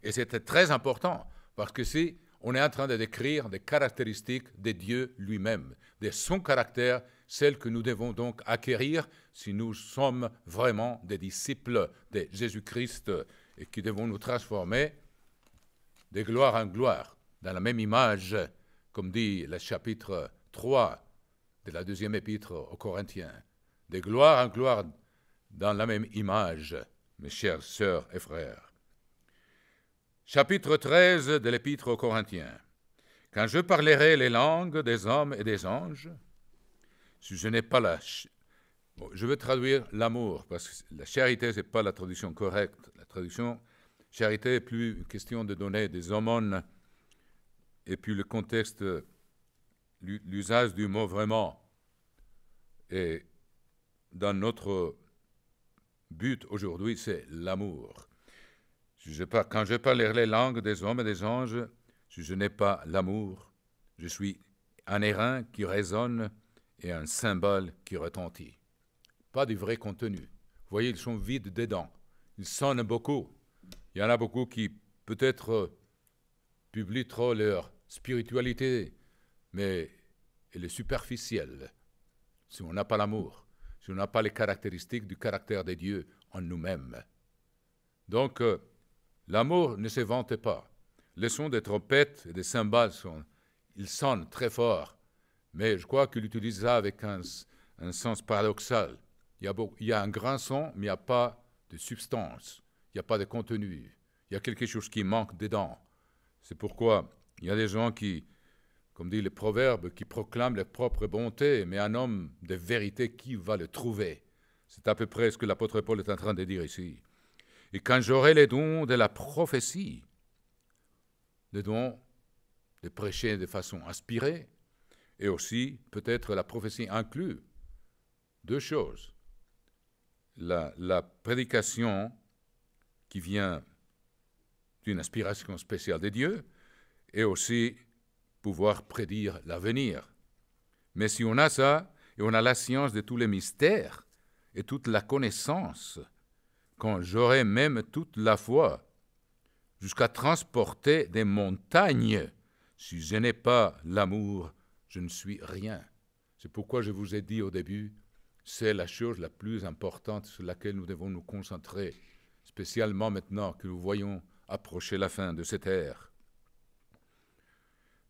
Et c'est très important, parce que si on est en train de décrire des caractéristiques de Dieu lui-même, de son caractère, celles que nous devons donc acquérir si nous sommes vraiment des disciples de Jésus-Christ et qui devons nous transformer de gloire en gloire, dans la même image, comme dit le chapitre 3 de la 2e épître aux Corinthiens. De gloire en gloire, dans la même image, mes chères sœurs et frères. Chapitre 13 de l'épître aux Corinthiens. Quand je parlerai les langues des hommes et des anges, si je n'ai pas je veux traduire l'amour, parce que la charité, ce n'est pas la traduction correcte. La traduction charité est plus une question de donner des aumônes, et puis le contexte, l'usage du mot vraiment. Et dans notre but aujourd'hui, c'est l'amour. Quand je parlerai les langues des hommes et des anges, si je n'ai pas l'amour, je suis un airain qui résonne et un cymbale qui retentit. Pas du vrai contenu. Vous voyez, ils sont vides dedans. Ils sonnent beaucoup. Il y en a beaucoup qui peut-être publient trop leur spiritualité, mais elle est superficielle. Si on n'a pas l'amour, si on n'a pas les caractéristiques du caractère de Dieu en nous-mêmes. Donc, l'amour ne se vante pas. Les sons des trompettes et des cymbales, ils sonnent très fort, mais je crois qu'il utilise ça avec un sens paradoxal. Il y a un grand son, mais il n'y a pas de substance, il n'y a pas de contenu, il y a quelque chose qui manque dedans. C'est pourquoi il y a des gens qui, comme dit le proverbe, qui proclament leur propre bonté, mais un homme de vérité, qui va le trouver? C'est à peu près ce que l'apôtre Paul est en train de dire ici. Et quand j'aurai les dons de la prophétie, le don de prêcher de façon inspirée, et aussi peut-être la prophétie inclut 2 choses. La prédication qui vient d'une inspiration spéciale de Dieu, et aussi pouvoir prédire l'avenir. Mais si on a ça, et on a la science de tous les mystères et toute la connaissance, quand j'aurai même toute la foi, jusqu'à transporter des montagnes, si je n'ai pas l'amour, je ne suis rien. C'est pourquoi je vous ai dit au début, c'est la chose la plus importante sur laquelle nous devons nous concentrer, spécialement maintenant que nous voyons approcher la fin de cette ère.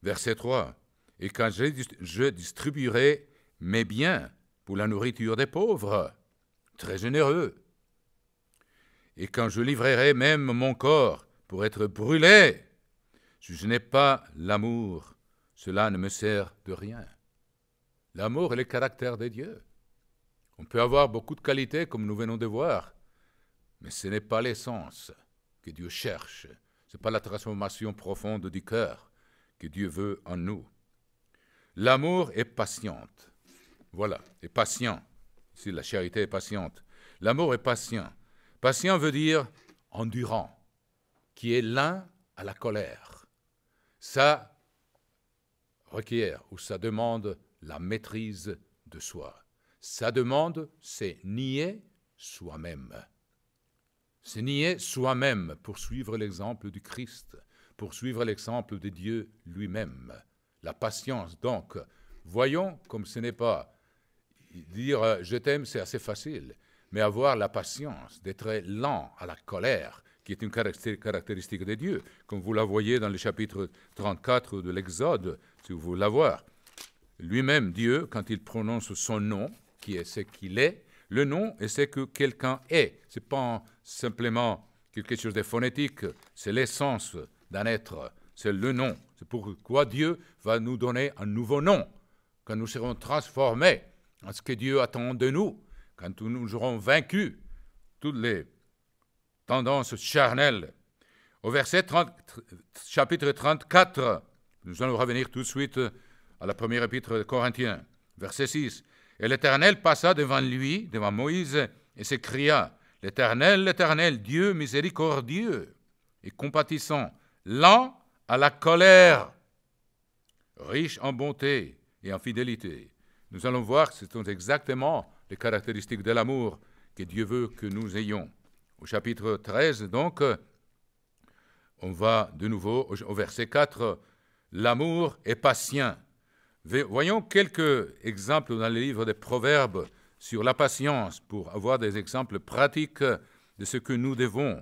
Verset 3. « Et quand je distribuerai mes biens pour la nourriture des pauvres, très généreux, et quand je livrerai même mon corps pour être brûlé, si je n'ai pas l'amour, cela ne me sert de rien. » L'amour est le caractère de Dieu. On peut avoir beaucoup de qualités, comme nous venons de voir, mais ce n'est pas l'essence que Dieu cherche. Ce n'est pas la transformation profonde du cœur que Dieu veut en nous. L'amour est patiente. Voilà, est patient. Si la charité est patiente. L'amour est patient. Patient veut dire endurant, qui est lent à la colère. Ça requiert ou ça demande la maîtrise de soi. Ça demande, c'est nier soi-même. C'est nier soi-même pour suivre l'exemple du Christ, pour suivre l'exemple de Dieu lui-même. La patience, donc, voyons comme ce n'est pas dire « je t'aime », c'est assez facile, mais avoir la patience, d'être lent à la colère, qui est une caractéristique de Dieu, comme vous la voyez dans le chapitre 34 de l'Exode, si vous voulez la voir. Lui-même, Dieu, quand il prononce son nom, qui est ce qu'il est, le nom est ce que quelqu'un est. Ce n'est pas simplement quelque chose de phonétique, c'est l'essence d'un être, c'est le nom. C'est pourquoi Dieu va nous donner un nouveau nom, quand nous serons transformés en ce que Dieu attend de nous, quand nous aurons vaincu toutes les tendances charnelles. Au verset chapitre 34, nous allons revenir tout de suite à la première épître de Corinthiens, verset 6. « Et l'Éternel passa devant lui, devant Moïse, et s'écria, « L'Éternel, l'Éternel, Dieu miséricordieux et compatissant, lent à la colère, riche en bonté et en fidélité. » Nous allons voir que ce sont exactement les caractéristiques de l'amour que Dieu veut que nous ayons. Au chapitre 13, donc, on va de nouveau au verset 4, « L'amour est patient. » Voyons quelques exemples dans le livre des Proverbes sur la patience pour avoir des exemples pratiques de ce que nous devons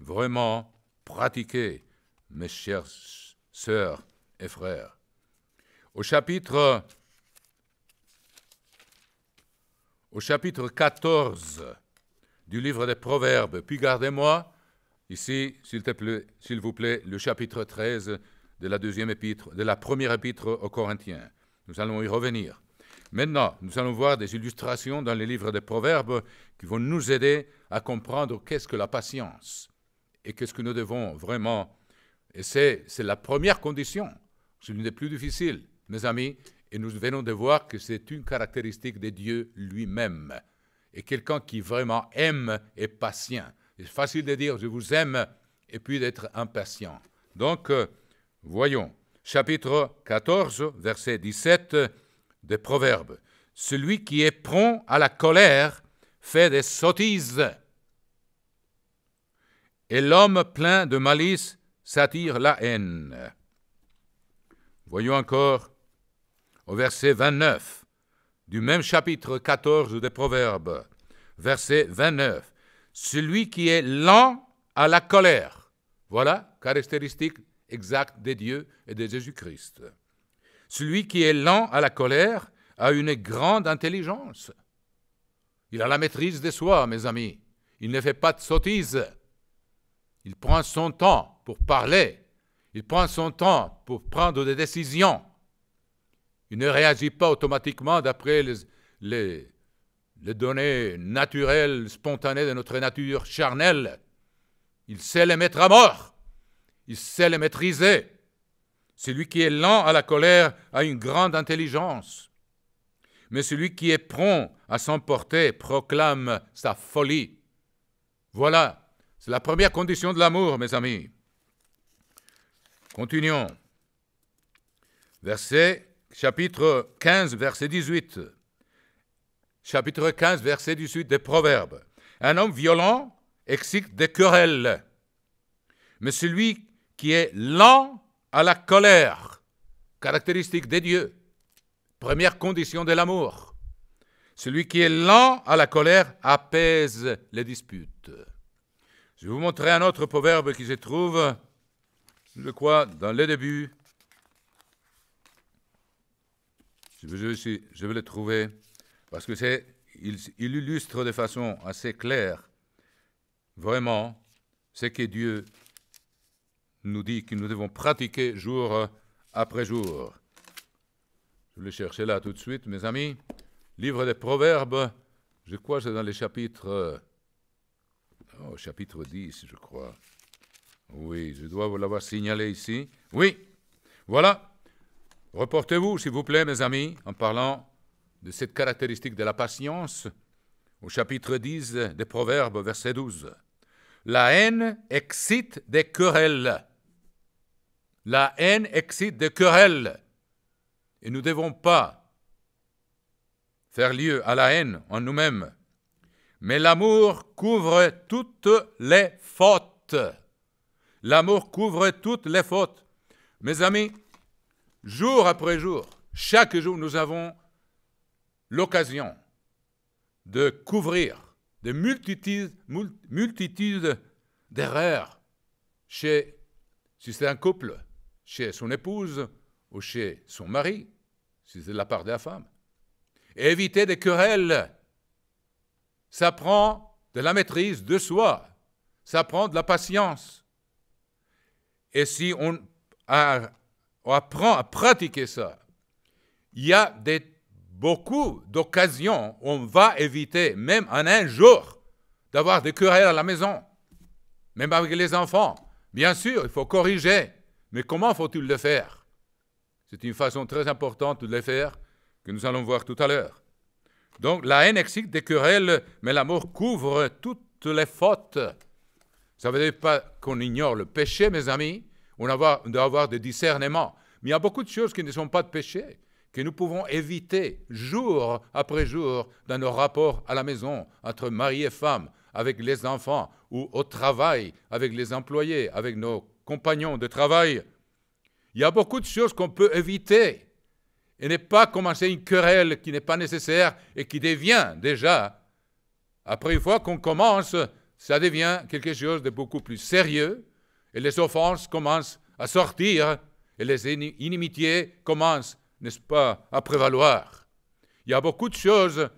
vraiment pratiquer, mes chères sœurs et frères. Au chapitre 14 du livre des Proverbes, puis gardez-moi ici, s'il vous plaît, le chapitre 13 de la première épître aux Corinthiens. Nous allons y revenir. Maintenant, nous allons voir des illustrations dans les livres des Proverbes qui vont nous aider à comprendre qu'est-ce que la patience et qu'est-ce que nous devons vraiment. Et c'est la première condition. C'est l'une des plus difficiles, mes amis, et nous venons de voir que c'est une caractéristique de Dieu lui-même. Et quelqu'un qui vraiment aime est patient. C'est facile de dire « je vous aime » et puis d'être impatient. Donc, voyons. Chapitre 14, verset 17 des Proverbes. « Celui qui est prompt à la colère fait des sottises, et l'homme plein de malice s'attire la haine. » Voyons encore au verset 29 du même chapitre 14 des Proverbes, verset 29. « Celui qui est lent à la colère. » Voilà, caractéristique exacte de Dieu et de Jésus-Christ. « Celui qui est lent à la colère a une grande intelligence. » Il a la maîtrise de soi, mes amis. Il ne fait pas de sottises. Il prend son temps pour parler. Il prend son temps pour prendre des décisions. Il ne réagit pas automatiquement d'après les données naturelles, spontanées de notre nature charnelle. Il sait les mettre à mort. Il sait les maîtriser. Celui qui est lent à la colère a une grande intelligence. Mais celui qui est prompt à s'emporter proclame sa folie. Voilà, c'est la première condition de l'amour, mes amis. Continuons. Chapitre 15, verset 18. chapitre 15, verset 18 des Proverbes. Un homme violent excite des querelles, mais celui qui est lent à la colère, caractéristique des dieux, première condition de l'amour. Celui qui est lent à la colère apaise les disputes. Je vais vous montrer un autre proverbe qui se trouve, je crois, dans le début. Je vais le trouver, parce que il illustre de façon assez claire, vraiment, ce que Dieu nous dit que nous devons pratiquer jour après jour. Je vais le chercher là tout de suite, mes amis. Livre des Proverbes, je crois que c'est dans les chapitres... chapitre 10, je crois. Oui, je dois vous l'avoir signalé ici. Oui, voilà. Reportez-vous, s'il vous plaît, mes amis, en parlant de cette caractéristique de la patience, au chapitre 10 des Proverbes, verset 12. La haine excite des querelles. La haine excite des querelles. Et nous ne devons pas faire lieu à la haine en nous-mêmes. Mais l'amour couvre toutes les fautes. L'amour couvre toutes les fautes. Mes amis, jour après jour, chaque jour, nous avons l'occasion de couvrir de multitudes d'erreurs si c'est un couple, chez son épouse ou chez son mari, si c'est de la part de la femme. Et éviter des querelles, ça prend de la maîtrise de soi, ça prend de la patience. Et si on apprend à pratiquer ça, il y a beaucoup d'occasions où on va éviter, même en un jour, d'avoir des querelles à la maison, même avec les enfants. Bien sûr, il faut corriger, mais comment faut-il le faire? C'est une façon très importante de le faire que nous allons voir tout à l'heure. Donc, la haine excite des querelles, mais l'amour couvre toutes les fautes. Ça ne veut dire pas qu'on ignore le péché, mes amis. On doit avoir des discernements. Mais il y a beaucoup de choses qui ne sont pas de péché, que nous pouvons éviter jour après jour dans nos rapports à la maison, entre mari et femme, avec les enfants, ou au travail, avec les employés, avec nos compagnons de travail. Il y a beaucoup de choses qu'on peut éviter et ne pas commencer une querelle qui n'est pas nécessaire et qui devient déjà, après une fois qu'on commence, ça devient quelque chose de beaucoup plus sérieux et les offenses commencent à sortir et les inimitiés commencent, n'est-ce pas, à prévaloir. Il y a beaucoup de choses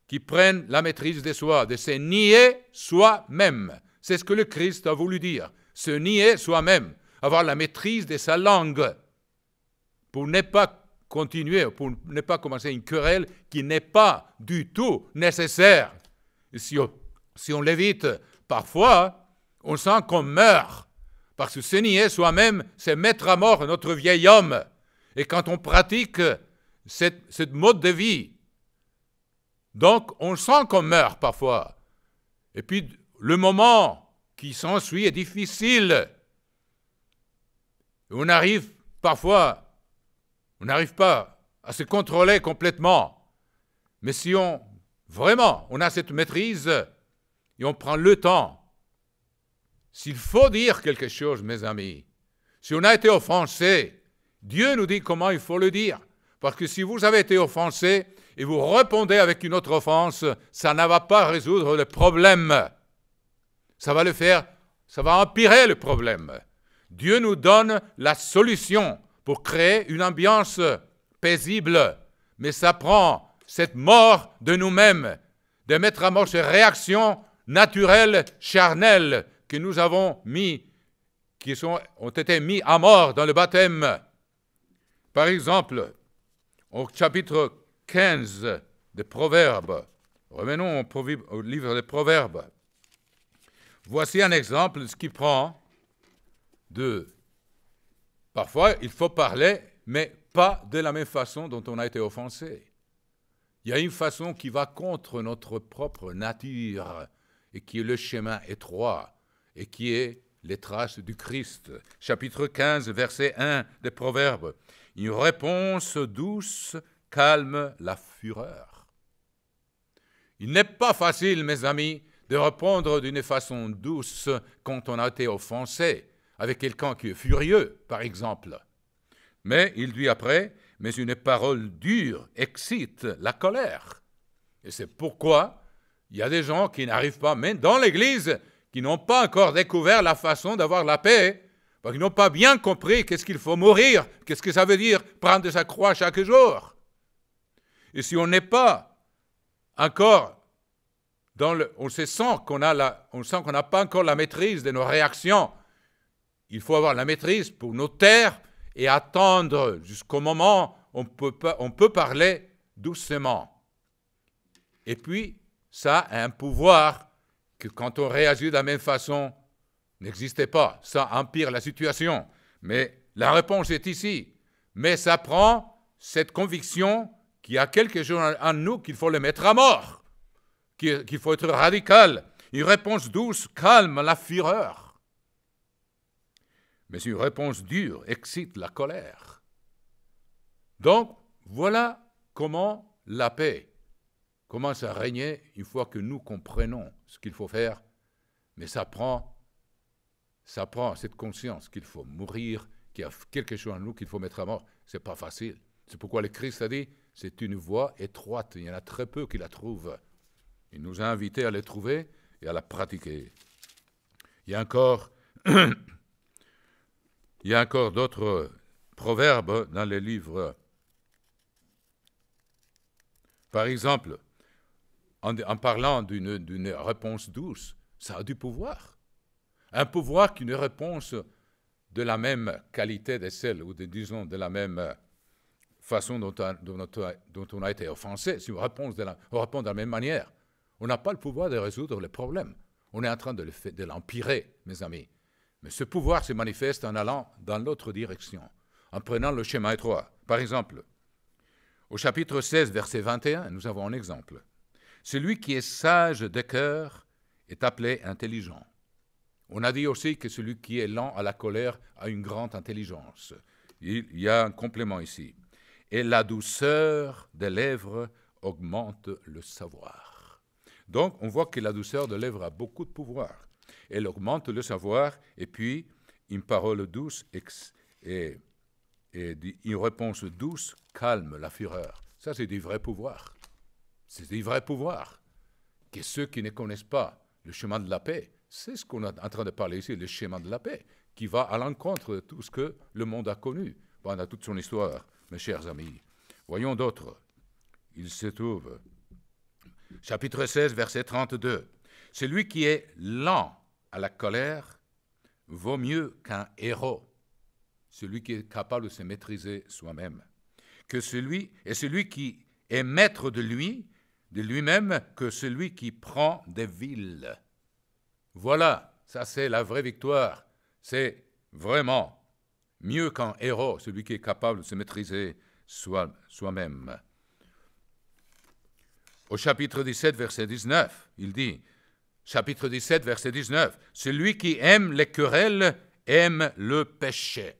qui prennent la maîtrise de soi, de se nier soi-même. C'est ce que le Christ a voulu dire, se nier soi-même, avoir la maîtrise de sa langue pour ne pas continuer, pour ne pas commencer une querelle qui n'est pas du tout nécessaire. Et si on l'évite, parfois, on sent qu'on meurt. Parce que se nier soi-même, c'est mettre à mort notre vieil homme. Et quand on pratique cette mode de vie, donc on sent qu'on meurt parfois. Et puis, le moment qui s'ensuit est difficile. On arrive parfois, on n'arrive pas à se contrôler complètement. Mais si on a cette maîtrise et on prend le temps, s'il faut dire quelque chose, mes amis, si on a été offensé, Dieu nous dit comment il faut le dire. Parce que si vous avez été offensé et vous répondez avec une autre offense, ça ne va pas résoudre le problème. Ça va empirer le problème. Dieu nous donne la solution pour créer une ambiance paisible. Mais ça prend cette mort de nous-mêmes, de mettre à mort ces réactions naturelles, charnelles, que nous avons ont été mis à mort dans le baptême. Par exemple, au chapitre 15 des Proverbes, revenons au livre des Proverbes. Voici un exemple de ce qui prend parfois, il faut parler, mais pas de la même façon dont on a été offensé. Il y a une façon qui va contre notre propre nature et qui est le chemin étroit et qui est les traces du Christ. Chapitre 15, verset 1 des Proverbes. Une réponse douce calme la fureur. Il n'est pas facile, mes amis, de répondre d'une façon douce quand on a été offensé avec quelqu'un qui est furieux, par exemple. Mais il dit après, mais une parole dure excite la colère. Et c'est pourquoi il y a des gens qui n'arrivent pas, même dans l'Église, qui n'ont pas encore découvert la façon d'avoir la paix, parce qu'ils n'ont pas bien compris qu'est-ce qu'il faut mourir, qu'est-ce que ça veut dire prendre sa croix chaque jour. Et si on n'est pas encore on sent qu'on n'a pas encore la maîtrise de nos réactions, il faut avoir la maîtrise pour nous taire et attendre jusqu'au moment où on peut parler doucement. Et puis, ça a un pouvoir que quand on réagit de la même façon, n'existait pas. Ça empire la situation. Mais la réponse est ici. Mais ça prend cette conviction qu'il y a quelque chose en nous qu'il faut le mettre à mort, qu'il faut être radical. Une réponse douce calme la fureur. Mais une réponse dure excite la colère. Donc, voilà comment la paix commence à régner une fois que nous comprenons ce qu'il faut faire. Mais ça prend cette conscience qu'il faut mourir, qu'il y a quelque chose en nous qu'il faut mettre à mort. Ce n'est pas facile. C'est pourquoi le Christ a dit, c'est une voie étroite. Il y en a très peu qui la trouvent. Il nous a invités à la trouver et à la pratiquer. Il y a encore d'autres proverbes dans les livres. Par exemple, en parlant d'une réponse douce, ça a du pouvoir. Un pouvoir qu'une réponse de la même qualité de celle, ou disons de la même façon dont on a été offensé, si on répond de la même manière, on n'a pas le pouvoir de résoudre le problème. On est en train de l'empirer, mes amis. Mais ce pouvoir se manifeste en allant dans l'autre direction, en prenant le chemin étroit. Par exemple, au chapitre 16, verset 21, nous avons un exemple. Celui qui est sage de cœur est appelé intelligent. On a dit aussi que celui qui est lent à la colère a une grande intelligence. Il y a un complément ici. Et la douceur des lèvres augmente le savoir. Donc, on voit que la douceur des lèvres a beaucoup de pouvoir. Elle augmente le savoir, et puis une parole douce et une réponse douce calme la fureur. Ça, c'est du vrai pouvoir. C'est du vrai pouvoir. Que ceux qui ne connaissent pas le chemin de la paix, c'est ce qu'on est en train de parler ici, le chemin de la paix, qui va à l'encontre de tout ce que le monde a connu pendant toute son histoire, mes chers amis. Voyons d'autres. Il se trouve, chapitre 16, verset 32. Celui qui est lent à la colère vaut mieux qu'un héros, celui qui est capable de se maîtriser soi-même, que celui qui est maître de lui-même, que celui qui prend des villes. Voilà, ça c'est la vraie victoire. C'est vraiment mieux qu'un héros, celui qui est capable de se maîtriser soi-même. Au chapitre 17, verset 19, il dit, chapitre 17, verset 19, « Celui qui aime les querelles aime le péché. »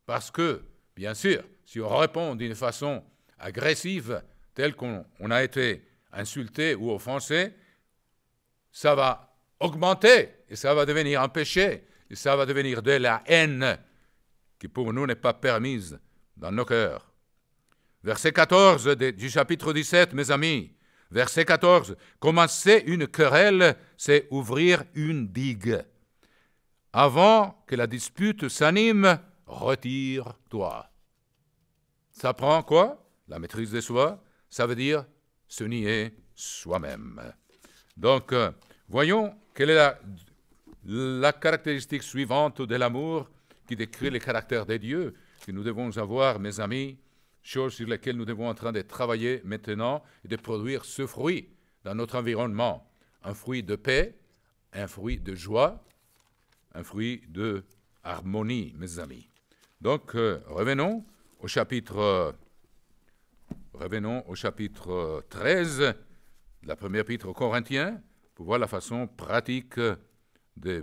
Parce que, bien sûr, si on répond d'une façon agressive, telle qu'on a été insulté ou offensé, ça va augmenter et ça va devenir un péché et ça va devenir de la haine qui pour nous n'est pas permise dans nos cœurs. Verset 14 du chapitre 17, mes amis. Verset 14. Commencer une querelle, c'est ouvrir une digue. Avant que la dispute s'anime, retire-toi. Ça prend quoi? La maîtrise de soi. Ça veut dire se nier soi-même. Donc, voyons quelle est la caractéristique suivante de l'amour qui décrit le caractère de Dieu que nous devons avoir, mes amis, choses sur lesquelles nous devons en train de travailler maintenant et de produire ce fruit dans notre environnement. Un fruit de paix, un fruit de joie, un fruit de harmonie, mes amis. Donc, revenons au chapitre 13 de la première épître aux Corinthiens pour voir la façon pratique de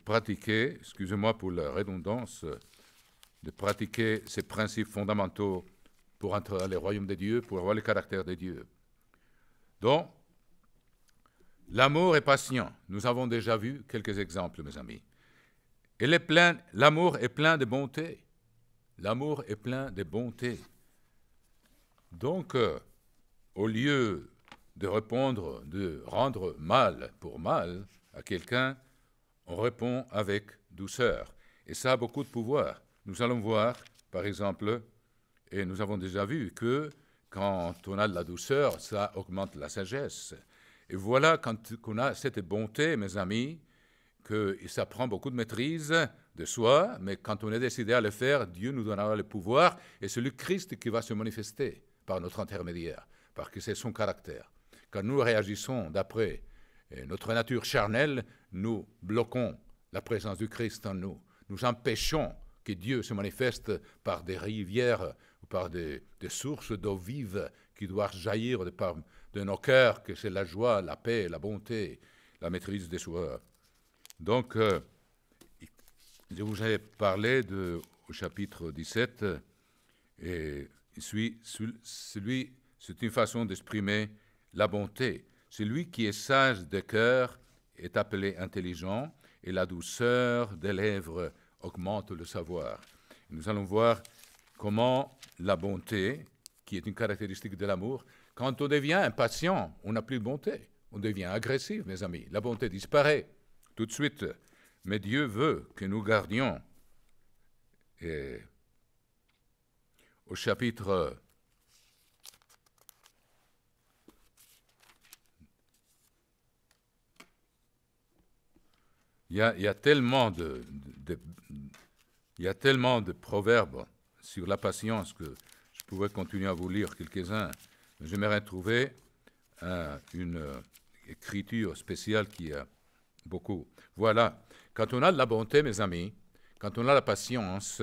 pratiquer, excusez-moi pour la redondance, de pratiquer ces principes fondamentaux pour entrer dans le royaume de Dieu, pour avoir le caractère de Dieu. Donc, l'amour est patient. Nous avons déjà vu quelques exemples, mes amis. L'amour est plein de bonté. L'amour est plein de bonté. Donc, au lieu de répondre, de rendre mal pour mal à quelqu'un, on répond avec douceur. Et ça a beaucoup de pouvoir. Nous allons voir, par exemple, et nous avons déjà vu que quand on a de la douceur, ça augmente la sagesse. Et voilà, quand on a cette bonté, mes amis, que ça prend beaucoup de maîtrise de soi, mais quand on est décidé à le faire, Dieu nous donnera le pouvoir, et c'est le Christ qui va se manifester par notre intermédiaire, parce que c'est son caractère. Quand nous réagissons d'après notre nature charnelle, nous bloquons la présence du Christ en nous. Nous empêchons que Dieu se manifeste par des rivières ou par des sources d'eau vive qui doivent jaillir de nos cœurs, que c'est la joie, la paix, la bonté, la maîtrise des soi. Donc, je vous ai parlé au chapitre 17, et c'est une façon d'exprimer la bonté. Celui qui est sage de cœur est appelé intelligent, et la douceur des lèvres augmente le savoir. Nous allons voir comment la bonté, qui est une caractéristique de l'amour, quand on devient impatient, on n'a plus de bonté. On devient agressif, mes amis. La bonté disparaît tout de suite. Mais Dieu veut que nous gardions. Et au chapitre 'il y a tellement il y a tellement de proverbes sur la patience que je pourrais continuer à vous lire quelques-uns. J'aimerais trouver une écriture spéciale qui a beaucoup. Voilà. Quand on a de la bonté, mes amis, quand on a la patience,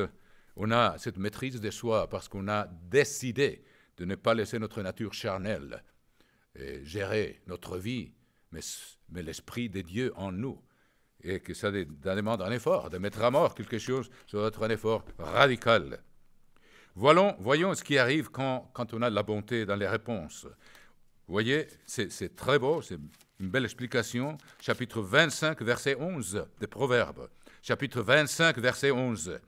on a cette maîtrise de soi parce qu'on a décidé de ne pas laisser notre nature charnelle gérer notre vie, mais l'Esprit de Dieu en nous. Et que ça demande un effort, de mettre à mort quelque chose, ça doit être un effort radical. Voyons ce qui arrive quand on a de la bonté dans les réponses. Vous voyez, c'est très beau, c'est une belle explication. Chapitre 25, verset 11 des Proverbes. Chapitre 25, verset 11.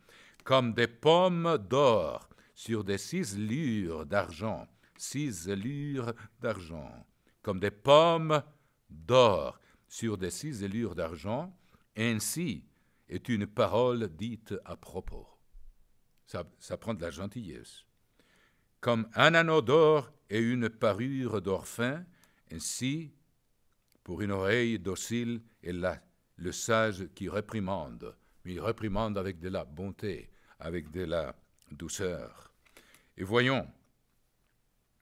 Comme des pommes d'or sur des ciselures d'argent. Ciselures d'argent. Comme des pommes d'or sur des ciselures d'argent. Ainsi est une parole dite à propos. Ça prend de la gentillesse. Comme un anneau d'or et une parure d'or fin, ainsi, pour une oreille docile, est là le sage qui réprimande, mais il réprimande avec de la bonté, avec de la douceur. Et voyons,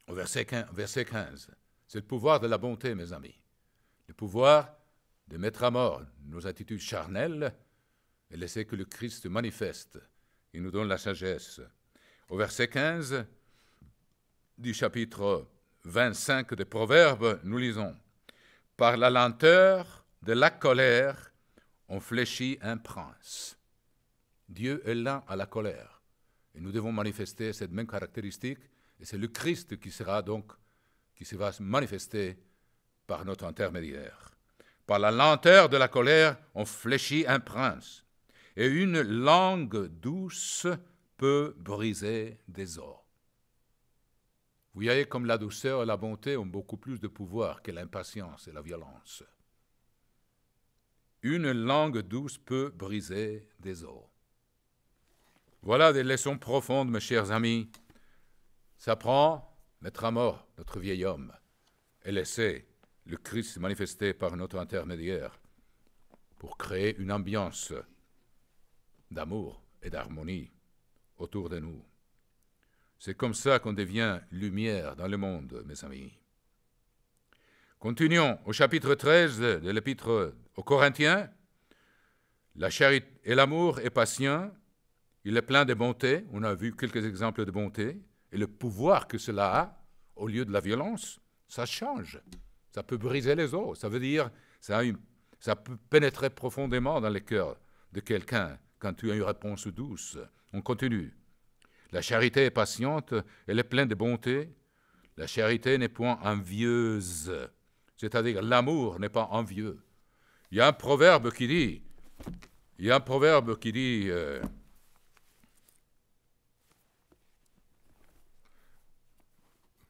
au verset 15, c'est le pouvoir de la bonté, mes amis. Le pouvoir de mettre à mort nos attitudes charnelles et laisser que le Christ se manifeste. Il nous donne la sagesse. Au verset 15 du chapitre 25 des Proverbes, nous lisons « Par la lenteur de la colère, on fléchit un prince. » Dieu est lent à la colère. Et nous devons manifester cette même caractéristique. Et c'est le Christ qui va se manifester par notre intermédiaire. Par la lenteur de la colère, on fléchit un prince. Et une langue douce peut briser des os. Vous voyez comme la douceur et la bonté ont beaucoup plus de pouvoir que l'impatience et la violence. Une langue douce peut briser des os. Voilà des leçons profondes, mes chers amis. Ça prend mettre à mort notre vieil homme et laisser le Christ se manifester par notre intermédiaire pour créer une ambiance d'amour et d'harmonie autour de nous. C'est comme ça qu'on devient lumière dans le monde, mes amis. Continuons au chapitre 13 de l'Épître aux Corinthiens. La charité et l'amour est patient, il est plein de bonté. On a vu quelques exemples de bonté. Et le pouvoir que cela a, au lieu de la violence, ça change. Ça peut briser les os. Ça veut dire, ça peut pénétrer profondément dans le cœur de quelqu'un quand tu as une réponse douce. On continue. La charité est patiente, elle est pleine de bonté. La charité n'est point envieuse, c'est-à-dire l'amour n'est pas envieux. Il y a un proverbe qui dit,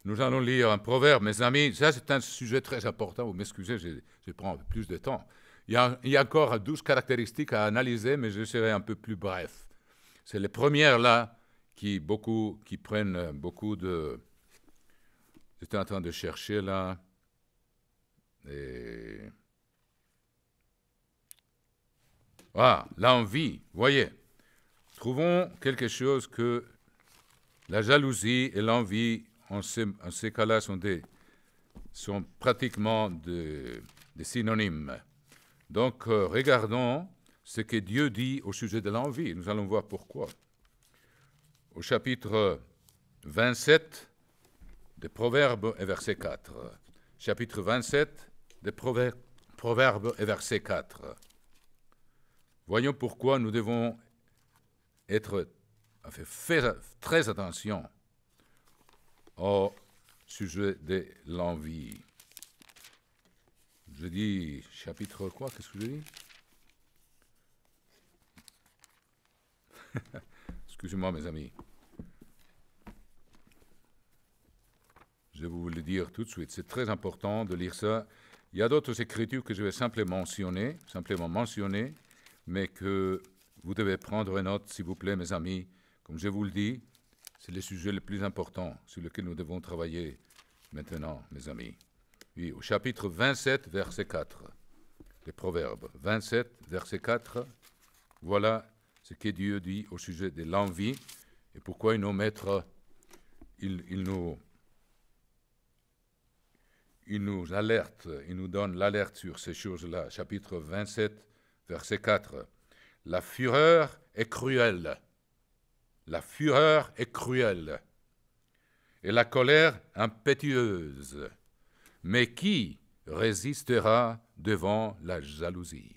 nous allons lire un proverbe, mes amis, ça c'est un sujet très important, vous m'excusez, je prends un peu plus de temps. Il y a encore 12 caractéristiques à analyser, mais je serai un peu plus bref. C'est les premières là qui prennent beaucoup de... J'étais en train de chercher là. Et... Ah, l'envie, voyez. Trouvons quelque chose que la jalousie et l'envie, en ces cas-là, sont pratiquement des synonymes. Donc, regardons ce que Dieu dit au sujet de l'envie. Nous allons voir pourquoi. Au chapitre 27 des Proverbes et verset 4. Chapitre 27 des Proverbes et verset 4. Voyons pourquoi nous devons faire très attention au sujet de l'envie. Je dis chapitre quoi? Qu'est-ce que je dis? Excusez-moi, mes amis. Je vais vous le dire tout de suite. C'est très important de lire ça. Il y a d'autres écritures que je vais simplement mentionner, mais que vous devez prendre note, s'il vous plaît, mes amis. Comme je vous le dis, c'est le sujet le plus important sur lequel nous devons travailler maintenant, mes amis. Oui, au chapitre 27, verset 4, des Proverbes. 27, verset 4, voilà ce que Dieu dit au sujet de l'envie et pourquoi il nous alerte, il nous donne l'alerte sur ces choses-là. Chapitre 27, verset 4. La fureur est cruelle. La fureur est cruelle. Et la colère impétueuse. Mais qui résistera devant la jalousie?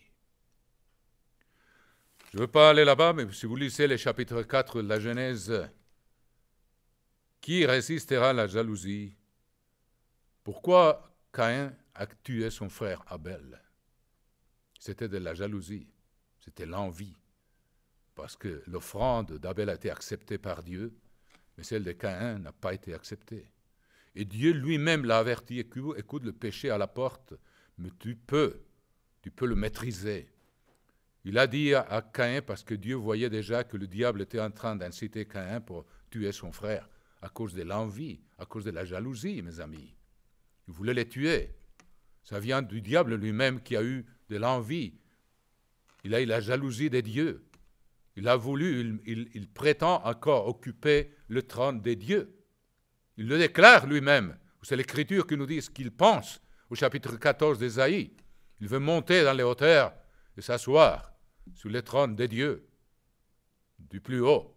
Je ne veux pas aller là-bas, mais si vous lisez le chapitre 4 de la Genèse, qui résistera à la jalousie? Pourquoi Caïn a tué son frère Abel? C'était de la jalousie, c'était l'envie. Parce que l'offrande d'Abel a été acceptée par Dieu, mais celle de Caïn n'a pas été acceptée. Et Dieu lui-même l'a averti, écoute, le péché à la porte, mais tu peux le maîtriser. Il a dit à Caïn, parce que Dieu voyait déjà que le diable était en train d'inciter Caïn pour tuer son frère, à cause de l'envie, à cause de la jalousie, mes amis. Il voulait les tuer. Ça vient du diable lui-même qui a eu de l'envie. Il a eu la jalousie des dieux. Il a voulu, il prétend encore occuper le trône des dieux. Il le déclare lui-même. C'est l'Écriture qui nous dit ce qu'il pense au chapitre 14 d'Ésaïe. Il veut monter dans les hauteurs et s'asseoir sur le trône des dieux, du plus haut.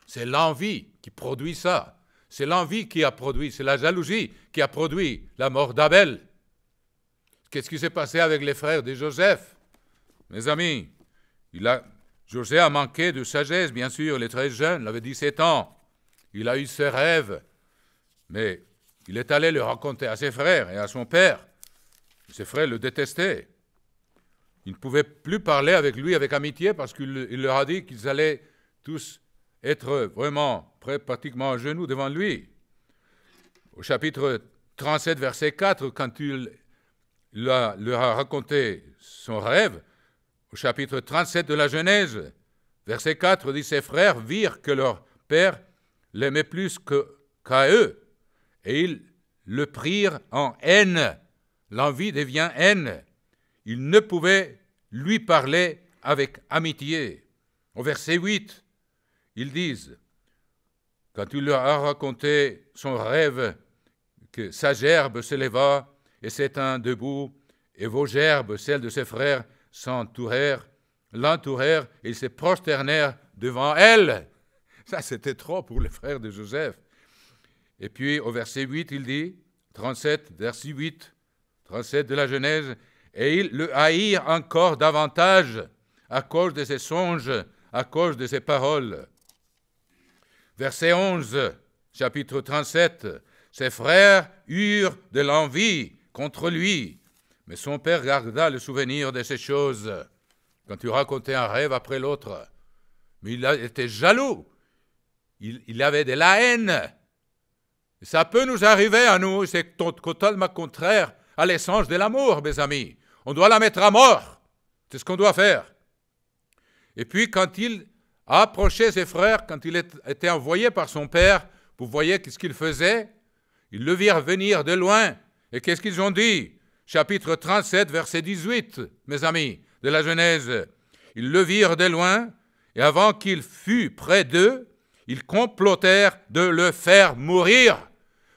C'est l'envie qui produit ça. C'est l'envie qui a produit, c'est la jalousie qui a produit la mort d'Abel. Qu'est-ce qui s'est passé avec les frères de Joseph? Mes amis, Joseph a manqué de sagesse, bien sûr, il est très jeune, il avait 17 ans. Il a eu ses rêves, mais il est allé le raconter à ses frères et à son père. Ses frères le détestaient. Ils ne pouvaient plus parler avec lui avec amitié parce qu'il leur a dit qu'ils allaient tous être vraiment pratiquement à genoux devant lui. Au chapitre 37, verset 4, quand il leur a raconté son rêve, au chapitre 37 de la Genèse, verset 4, dit « Ses frères virent que leur père l'aimait plus qu'à eux, et ils le prirent en haine. » L'envie devient haine. Ils ne pouvaient lui parler avec amitié. Au verset 8, ils disent, quand il leur a raconté son rêve, que sa gerbe s'éleva et s'étint debout, et vos gerbes, celles de ses frères, l'entourèrent, et ils se prosternèrent devant elle. Ça, c'était trop pour les frères de Joseph. Et puis, au verset 8, il dit, 37, verset 8, 37 de la Genèse, et ils le haïrent encore davantage à cause de ses songes, à cause de ses paroles. Verset 11, chapitre 37. Ses frères eurent de l'envie contre lui, mais son père garda le souvenir de ces choses. Quand tu racontais un rêve après l'autre, mais il était jaloux, il avait de la haine. Et ça peut nous arriver à nous, c'est totalement contraire à l'essence de l'amour, mes amis. On doit la mettre à mort, c'est ce qu'on doit faire. Et puis quand il a approché ses frères, quand il était envoyé par son père, vous voyez qu'est-ce qu'il faisait? Ils le virent venir de loin. Et qu'est-ce qu'ils ont dit? Chapitre 37, verset 18, mes amis, de la Genèse. Ils le virent de loin, et avant qu'il fût près d'eux, ils complotèrent de le faire mourir.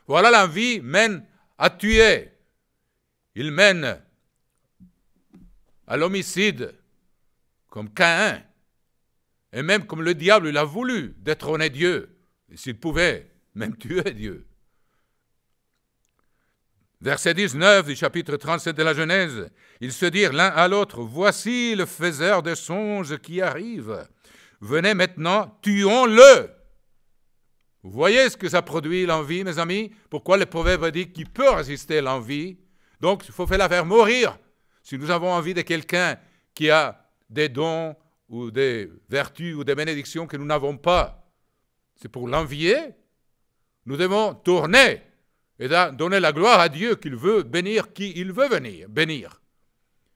Voilà, l'envie mène à tuer. Il mène à l'homicide, comme Caïn. Et même comme le diable, il a voulu détrôner Dieu. Et s'il pouvait, même tuer Dieu. Verset 19 du chapitre 37 de la Genèse. Ils se dirent l'un à l'autre, voici le faiseur de songes qui arrive. Venez maintenant, tuons-le. Vous voyez ce que ça produit, l'envie, mes amis? Pourquoi le proverbe dit qu'il peut résister l'envie? Donc, il faut la faire mourir. Si nous avons envie de quelqu'un qui a des dons ou des vertus ou des bénédictions que nous n'avons pas, c'est pour l'envier. Nous devons tourner et donner la gloire à Dieu qu'il veut bénir qui il veut bénir.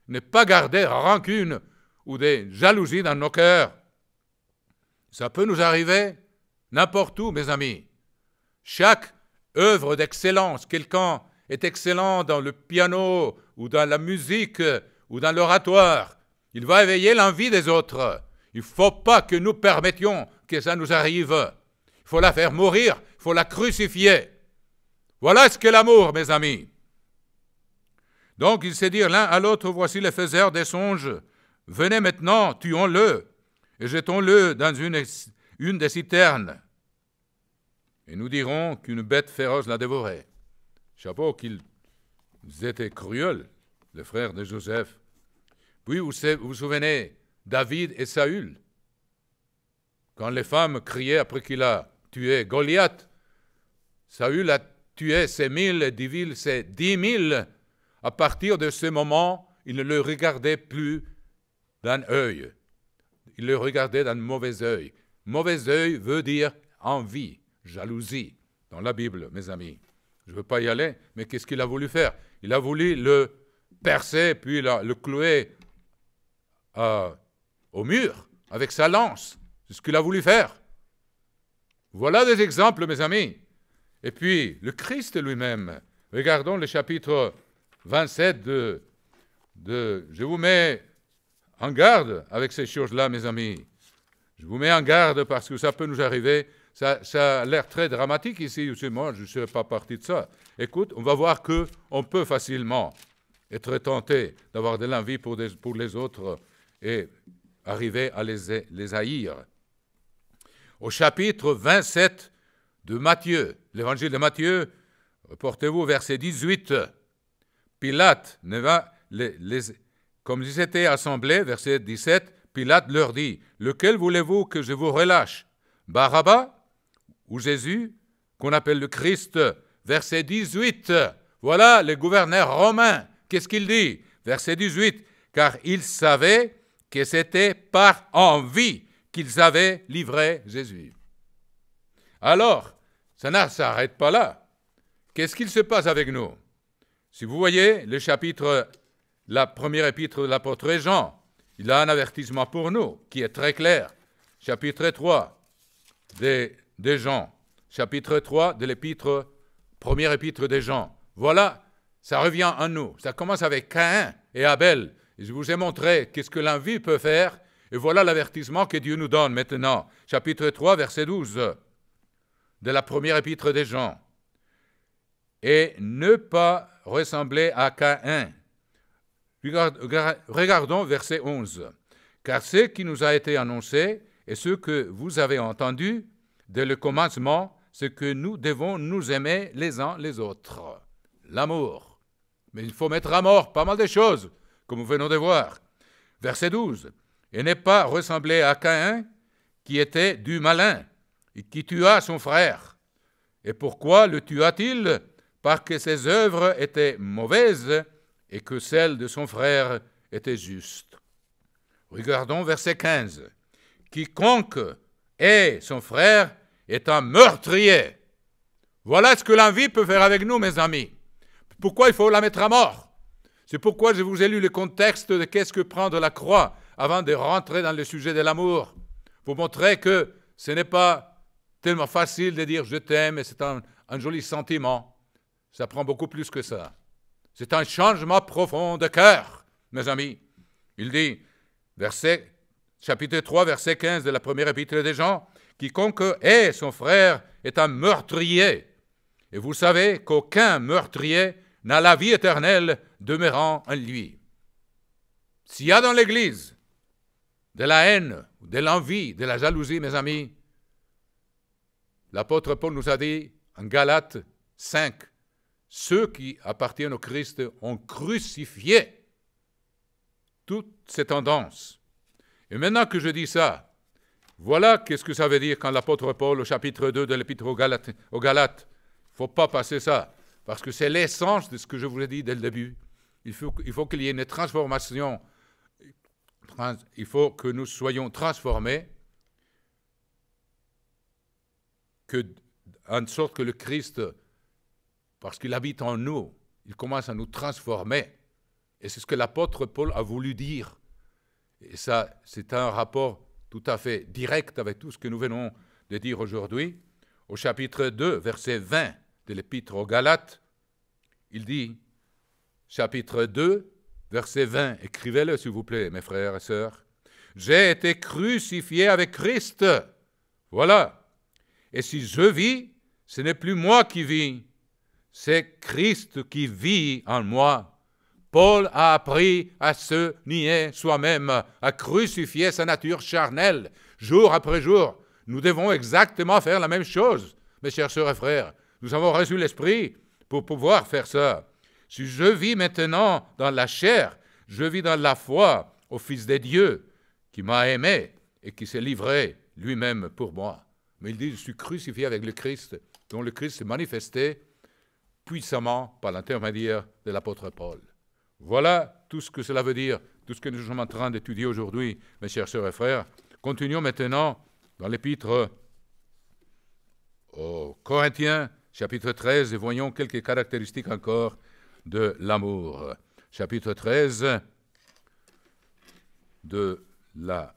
Ne pas garder rancune ou des jalousies dans nos cœurs. Ça peut nous arriver n'importe où, mes amis. Chaque œuvre d'excellence, quelqu'un est excellent dans le piano ou dans la musique ou dans l'oratoire, il va éveiller l'envie des autres. Il ne faut pas que nous permettions que ça nous arrive. Il faut la faire mourir, il faut la crucifier. Voilà ce qu'est l'amour, mes amis. Donc, ils se dirent l'un à l'autre, voici le faiseur des songes. Venez maintenant, tuons-le et jetons-le dans une des citernes. Et nous dirons qu'une bête féroce l'a dévoré. Chapeau qu'ils étaient cruels, les frères de Joseph. Puis vous vous souvenez, David et Saül, quand les femmes criaient après qu'il a tué Goliath, Saül a tué ses 1000 et David ses 10 000. À partir de ce moment, il ne le regardait plus d'un œil. Il le regardait d'un mauvais œil. Mauvais œil veut dire envie, jalousie, dans la Bible, mes amis. Je ne veux pas y aller, mais qu'est-ce qu'il a voulu faire? Il a voulu le percer, puis le clouer au mur avec sa lance. C'est ce qu'il a voulu faire. Voilà des exemples, mes amis. Et puis, le Christ lui-même. Regardons le chapitre 27 je vous mets en garde avec ces choses-là, mes amis. Je vous mets en garde parce que ça peut nous arriver. Ça a l'air très dramatique ici. Moi, je ne serais pas parti de ça. Écoute, on va voir qu'on peut facilement être tenté d'avoir de l'envie pour les autres et arriver à les haïr. Au chapitre 27 de Matthieu, l'évangile de Matthieu, portez-vous au verset 18. Pilate, comme ils étaient assemblés, verset 17, Pilate leur dit, « Lequel voulez-vous que je vous relâche? Barabbas ou Jésus, qu'on appelle le Christ ?» Verset 18, voilà le gouverneur romain. Qu'est-ce qu'il dit? Verset 18, « Car il savait que c'était par envie qu'ils avaient livré Jésus. » Alors, ça ne s'arrête pas là. Qu'est-ce qu'il se passe avec nous? Si vous voyez le chapitre, la première épître de l'apôtre Jean, il a un avertissement pour nous qui est très clair. Chapitre 3 de Jean. Chapitre 3 de l'épître, première épître de Jean. Voilà, ça revient à nous. Ça commence avec Caïn et Abel. Et je vous ai montré qu'est-ce que l'envie peut faire. Et voilà l'avertissement que Dieu nous donne maintenant. Chapitre 3, verset 12 de la première épître de Jean. Et ne pas ressembler à Caïn. Regardons verset 11. Car ce qui nous a été annoncé et ce que vous avez entendu dès le commencement, c'est que nous devons nous aimer les uns les autres. L'amour. Mais il faut mettre à mort pas mal de choses, comme nous venons de voir. Verset 12. Et ne pas ressembler à Caïn, qui était du malin et qui tua son frère. Et pourquoi le tua-t-il? Parce que ses œuvres étaient mauvaises et que celles de son frère étaient justes. Regardons verset 15. Quiconque hait son frère est un meurtrier. Voilà ce que l'envie peut faire avec nous, mes amis. Pourquoi il faut la mettre à mort? C'est pourquoi je vous ai lu le contexte de qu'est-ce que prendre la croix avant de rentrer dans le sujet de l'amour. Pour montrer que ce n'est pas tellement facile de dire « je t'aime » et c'est un joli sentiment. Ça prend beaucoup plus que ça. C'est un changement profond de cœur, mes amis. Il dit, chapitre 3, verset 15 de la première épître des Jean, « Quiconque hait son frère est un meurtrier. Et vous savez qu'aucun meurtrier n'a la vie éternelle demeurant en lui. » S'il y a dans l'Église de la haine, de l'envie, de la jalousie, mes amis, l'apôtre Paul nous a dit en Galates 5, ceux qui appartiennent au Christ ont crucifié toutes ces tendances. Et maintenant que je dis ça, voilà qu'est-ce que ça veut dire quand l'apôtre Paul, au chapitre 2 de l'épître aux Galates, il ne faut pas passer ça, parce que c'est l'essence de ce que je vous ai dit dès le début. Il faut qu'il y ait une transformation, il faut que nous soyons transformés, en sorte que le Christ, parce qu'il habite en nous, il commence à nous transformer. Et c'est ce que l'apôtre Paul a voulu dire. Et ça, c'est un rapport tout à fait direct avec tout ce que nous venons de dire aujourd'hui. Au chapitre 2, verset 20 de l'épître aux Galates, il dit, chapitre 2, verset 20, écrivez-le s'il vous plaît, mes frères et sœurs. « J'ai été crucifié avec Christ. » Voilà. Et si je vis, ce n'est plus moi qui vis, c'est Christ qui vit en moi. Paul a appris à se nier soi-même, à crucifier sa nature charnelle, jour après jour. Nous devons exactement faire la même chose, mes chers sœurs et frères. Nous avons reçu l'Esprit pour pouvoir faire ça. Si je vis maintenant dans la chair, je vis dans la foi au Fils de Dieu qui m'a aimé et qui s'est livré lui-même pour moi. Mais il dit, je suis crucifié avec le Christ, dont le Christ s'est manifesté puissamment par l'intermédiaire de l'apôtre Paul. Voilà tout ce que cela veut dire, tout ce que nous sommes en train d'étudier aujourd'hui, mes chers sœurs et frères. Continuons maintenant dans l'épître aux Corinthiens, chapitre 13, et voyons quelques caractéristiques encore de l'amour. Chapitre 13 de la...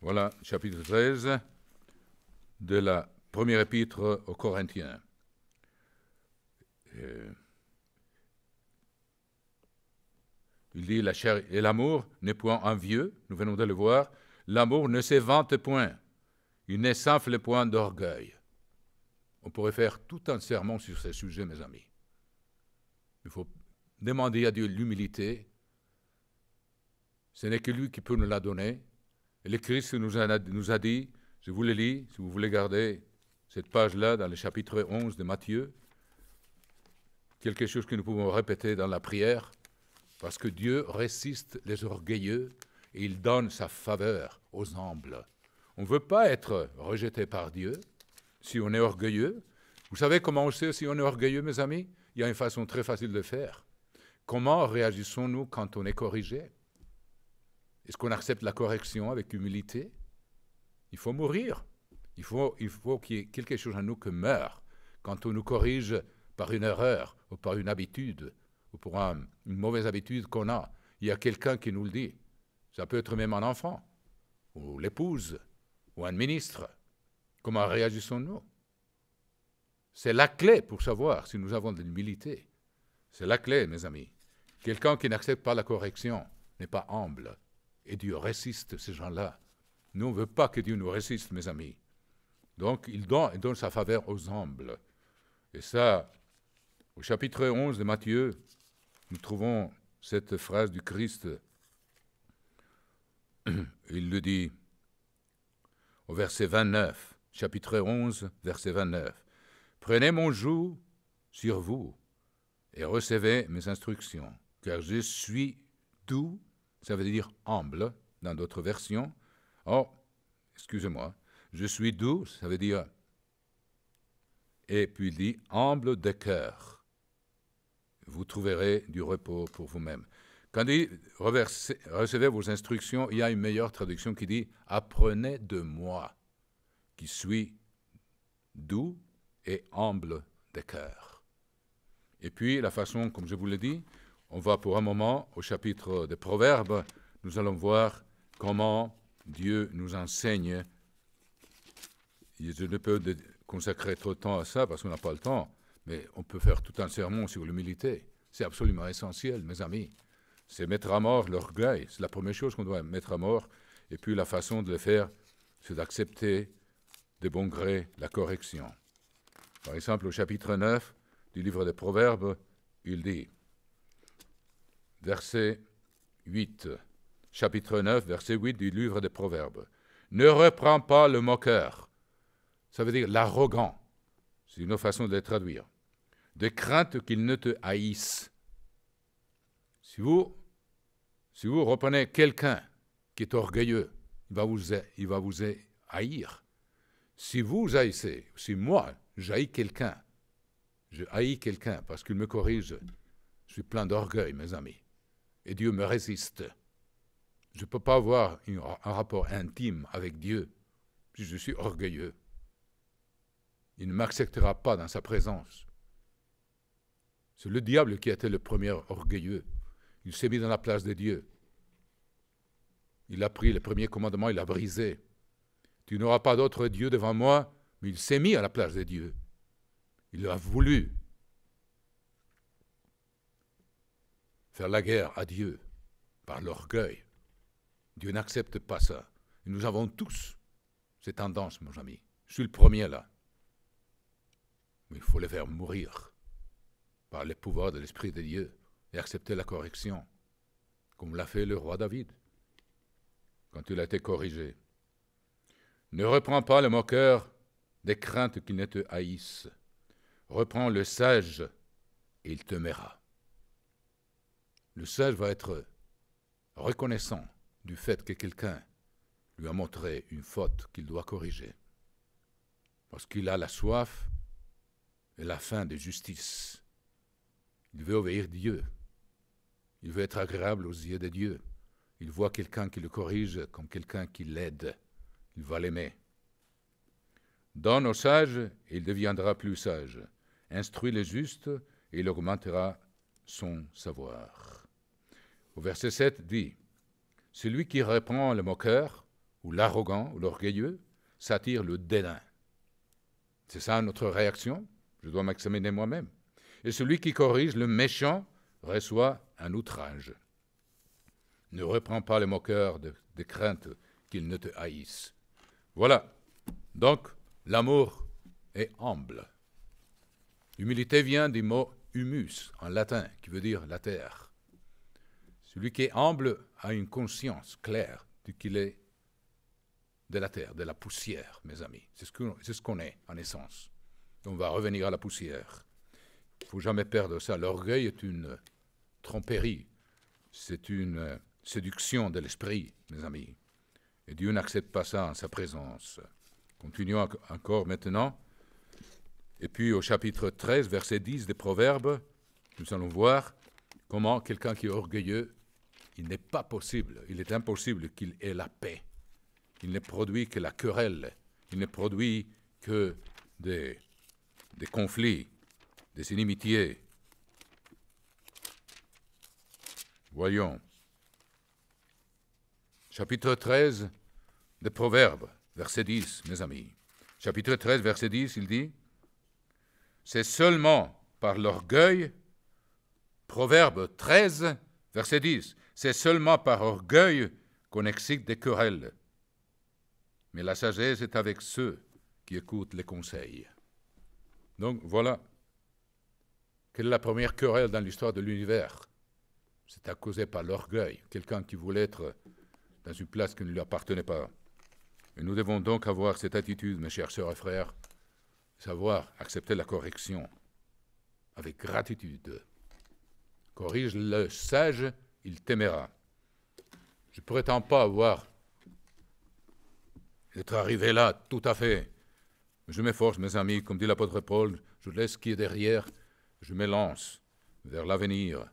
Voilà, chapitre 13 de la première épître aux Corinthiens. Il dit, la chair et l'amour n'est point envieux, nous venons de le voir. L'amour ne s'évente point, il ne s'enfle point d'orgueil. On pourrait faire tout un sermon sur ce sujet, mes amis. Il faut demander à Dieu l'humilité. Ce n'est que lui qui peut nous la donner. Et le Christ nous a dit, je vous le lis, si vous voulez garder cette page-là dans le chapitre 11 de Matthieu, quelque chose que nous pouvons répéter dans la prière, parce que Dieu résiste les orgueilleux et il donne sa faveur aux humbles. On ne veut pas être rejeté par Dieu si on est orgueilleux. Vous savez comment on sait si on est orgueilleux, mes amis? Il y a une façon très facile de le faire. Comment réagissons-nous quand on est corrigé? Est-ce qu'on accepte la correction avec humilité? Il faut mourir. Il faut qu'il y ait quelque chose en nous qui meure quand on nous corrige par une erreur ou par une habitude ou pour une mauvaise habitude qu'on a. Il y a quelqu'un qui nous le dit. Ça peut être même un enfant ou l'épouse ou un ministre. Comment réagissons-nous? C'est la clé pour savoir si nous avons de l'humilité. C'est la clé, mes amis. Quelqu'un qui n'accepte pas la correction n'est pas humble. Et Dieu résiste ces gens-là. Nous, on ne veut pas que Dieu nous résiste, mes amis. Donc, il donne sa faveur aux humbles. Et ça, au chapitre 11 de Matthieu, nous trouvons cette phrase du Christ. Il le dit au verset 29, chapitre 11, verset 29. « Prenez mon joug sur vous et recevez mes instructions, car je suis doux, ça veut dire humble, dans d'autres versions. Oh, excusez-moi, Je suis doux, ça veut dire, et puis il dit, humble de cœur. Vous trouverez du repos pour vous-même. Quand il dit, recevez vos instructions, il y a une meilleure traduction qui dit, apprenez de moi, qui suis doux et humble de cœur. Et puis, la façon, comme je vous l'ai dit, on va pour un moment au chapitre des Proverbes, nous allons voir comment Dieu nous enseigne. Je ne peux consacrer trop de temps à ça parce qu'on n'a pas le temps, mais on peut faire tout un sermon sur l'humilité. C'est absolument essentiel, mes amis. C'est mettre à mort l'orgueil. C'est la première chose qu'on doit mettre à mort. Et puis la façon de le faire, c'est d'accepter de bon gré la correction. Par exemple, au chapitre 9 du livre des Proverbes, il dit, verset 8, chapitre 9, verset 8 du livre des Proverbes, « Ne reprends pas le moqueur », ça veut dire l'arrogant, c'est une autre façon de le traduire, « de crainte qu'il ne te haïsse ». Si vous reprenez quelqu'un qui est orgueilleux, il va vous haïr. Si vous haïssez, si moi, j'haïs quelqu'un, je haïs quelqu'un parce qu'il me corrige, je suis plein d'orgueil, mes amis, et Dieu me résiste. Je ne peux pas avoir un rapport intime avec Dieu si je suis orgueilleux. Il ne m'acceptera pas dans sa présence. C'est le diable qui a été le premier orgueilleux. Il s'est mis dans la place de Dieu. Il a pris le premier commandement, il l'a brisé. Tu n'auras pas d'autre Dieu devant moi, mais il s'est mis à la place de Dieu. Il a voulu faire la guerre à Dieu par l'orgueil. Dieu n'accepte pas ça. Et nous avons tous ces tendances, mes amis. Je suis le premier là. Mais il faut les faire mourir par le pouvoir de l'Esprit de Dieu et accepter la correction, comme l'a fait le roi David quand il a été corrigé. Ne reprends pas le moqueur des craintes qu'il ne te haïsse. Reprends le sage et il t'aimera. Le sage va être reconnaissant du fait que quelqu'un lui a montré une faute qu'il doit corriger. Parce qu'il a la soif et la faim de justice. Il veut obéir Dieu. Il veut être agréable aux yeux de Dieu. Il voit quelqu'un qui le corrige comme quelqu'un qui l'aide. Il va l'aimer. Donne au sage et il deviendra plus sage. Instruis le juste et il augmentera son savoir. Au verset 7 dit, « Celui qui reprend le moqueur, ou l'arrogant, ou l'orgueilleux, s'attire le dédain. » C'est ça notre réaction. Je dois m'examiner moi-même. Et celui qui corrige le méchant reçoit un outrage. Ne reprends pas le moqueur de crainte qu'il ne te haïsse. Voilà. Donc, l'amour est humble. L'humilité vient du mot humus, en latin, qui veut dire la terre. Celui qui est humble a une conscience claire de qu'il est de la terre, de la poussière, mes amis. C'est ce qu'on est, en essence. On va revenir à la poussière. Il ne faut jamais perdre ça. L'orgueil est une tromperie. C'est une séduction de l'esprit, mes amis. Et Dieu n'accepte pas ça en sa présence. Continuons encore maintenant. Et puis au chapitre 13, verset 10 des Proverbes, nous allons voir comment quelqu'un qui est orgueilleux, il n'est pas possible, il est impossible qu'il ait la paix. Il ne produit que la querelle. Il ne produit que des conflits, des inimitiés. Voyons. Chapitre 13 des Proverbes, verset 10, mes amis. Chapitre 13, verset 10, il dit, « C'est seulement par l'orgueil, Proverbe 13, verset 10, « C'est seulement par orgueil qu'on excite des querelles. Mais la sagesse est avec ceux qui écoutent les conseils. » Donc voilà. Quelle est la première querelle dans l'histoire de l'univers? C'est causé par l'orgueil, quelqu'un qui voulait être dans une place qui ne lui appartenait pas. Et nous devons donc avoir cette attitude, mes chers sœurs et frères, savoir accepter la correction avec gratitude. Corrige le sage, il t'aimera. Je ne prétends pas avoir être arrivé là, tout à fait. Je m'efforce, mes amis, comme dit l'apôtre Paul, je laisse ce qui est derrière, je m'élance vers l'avenir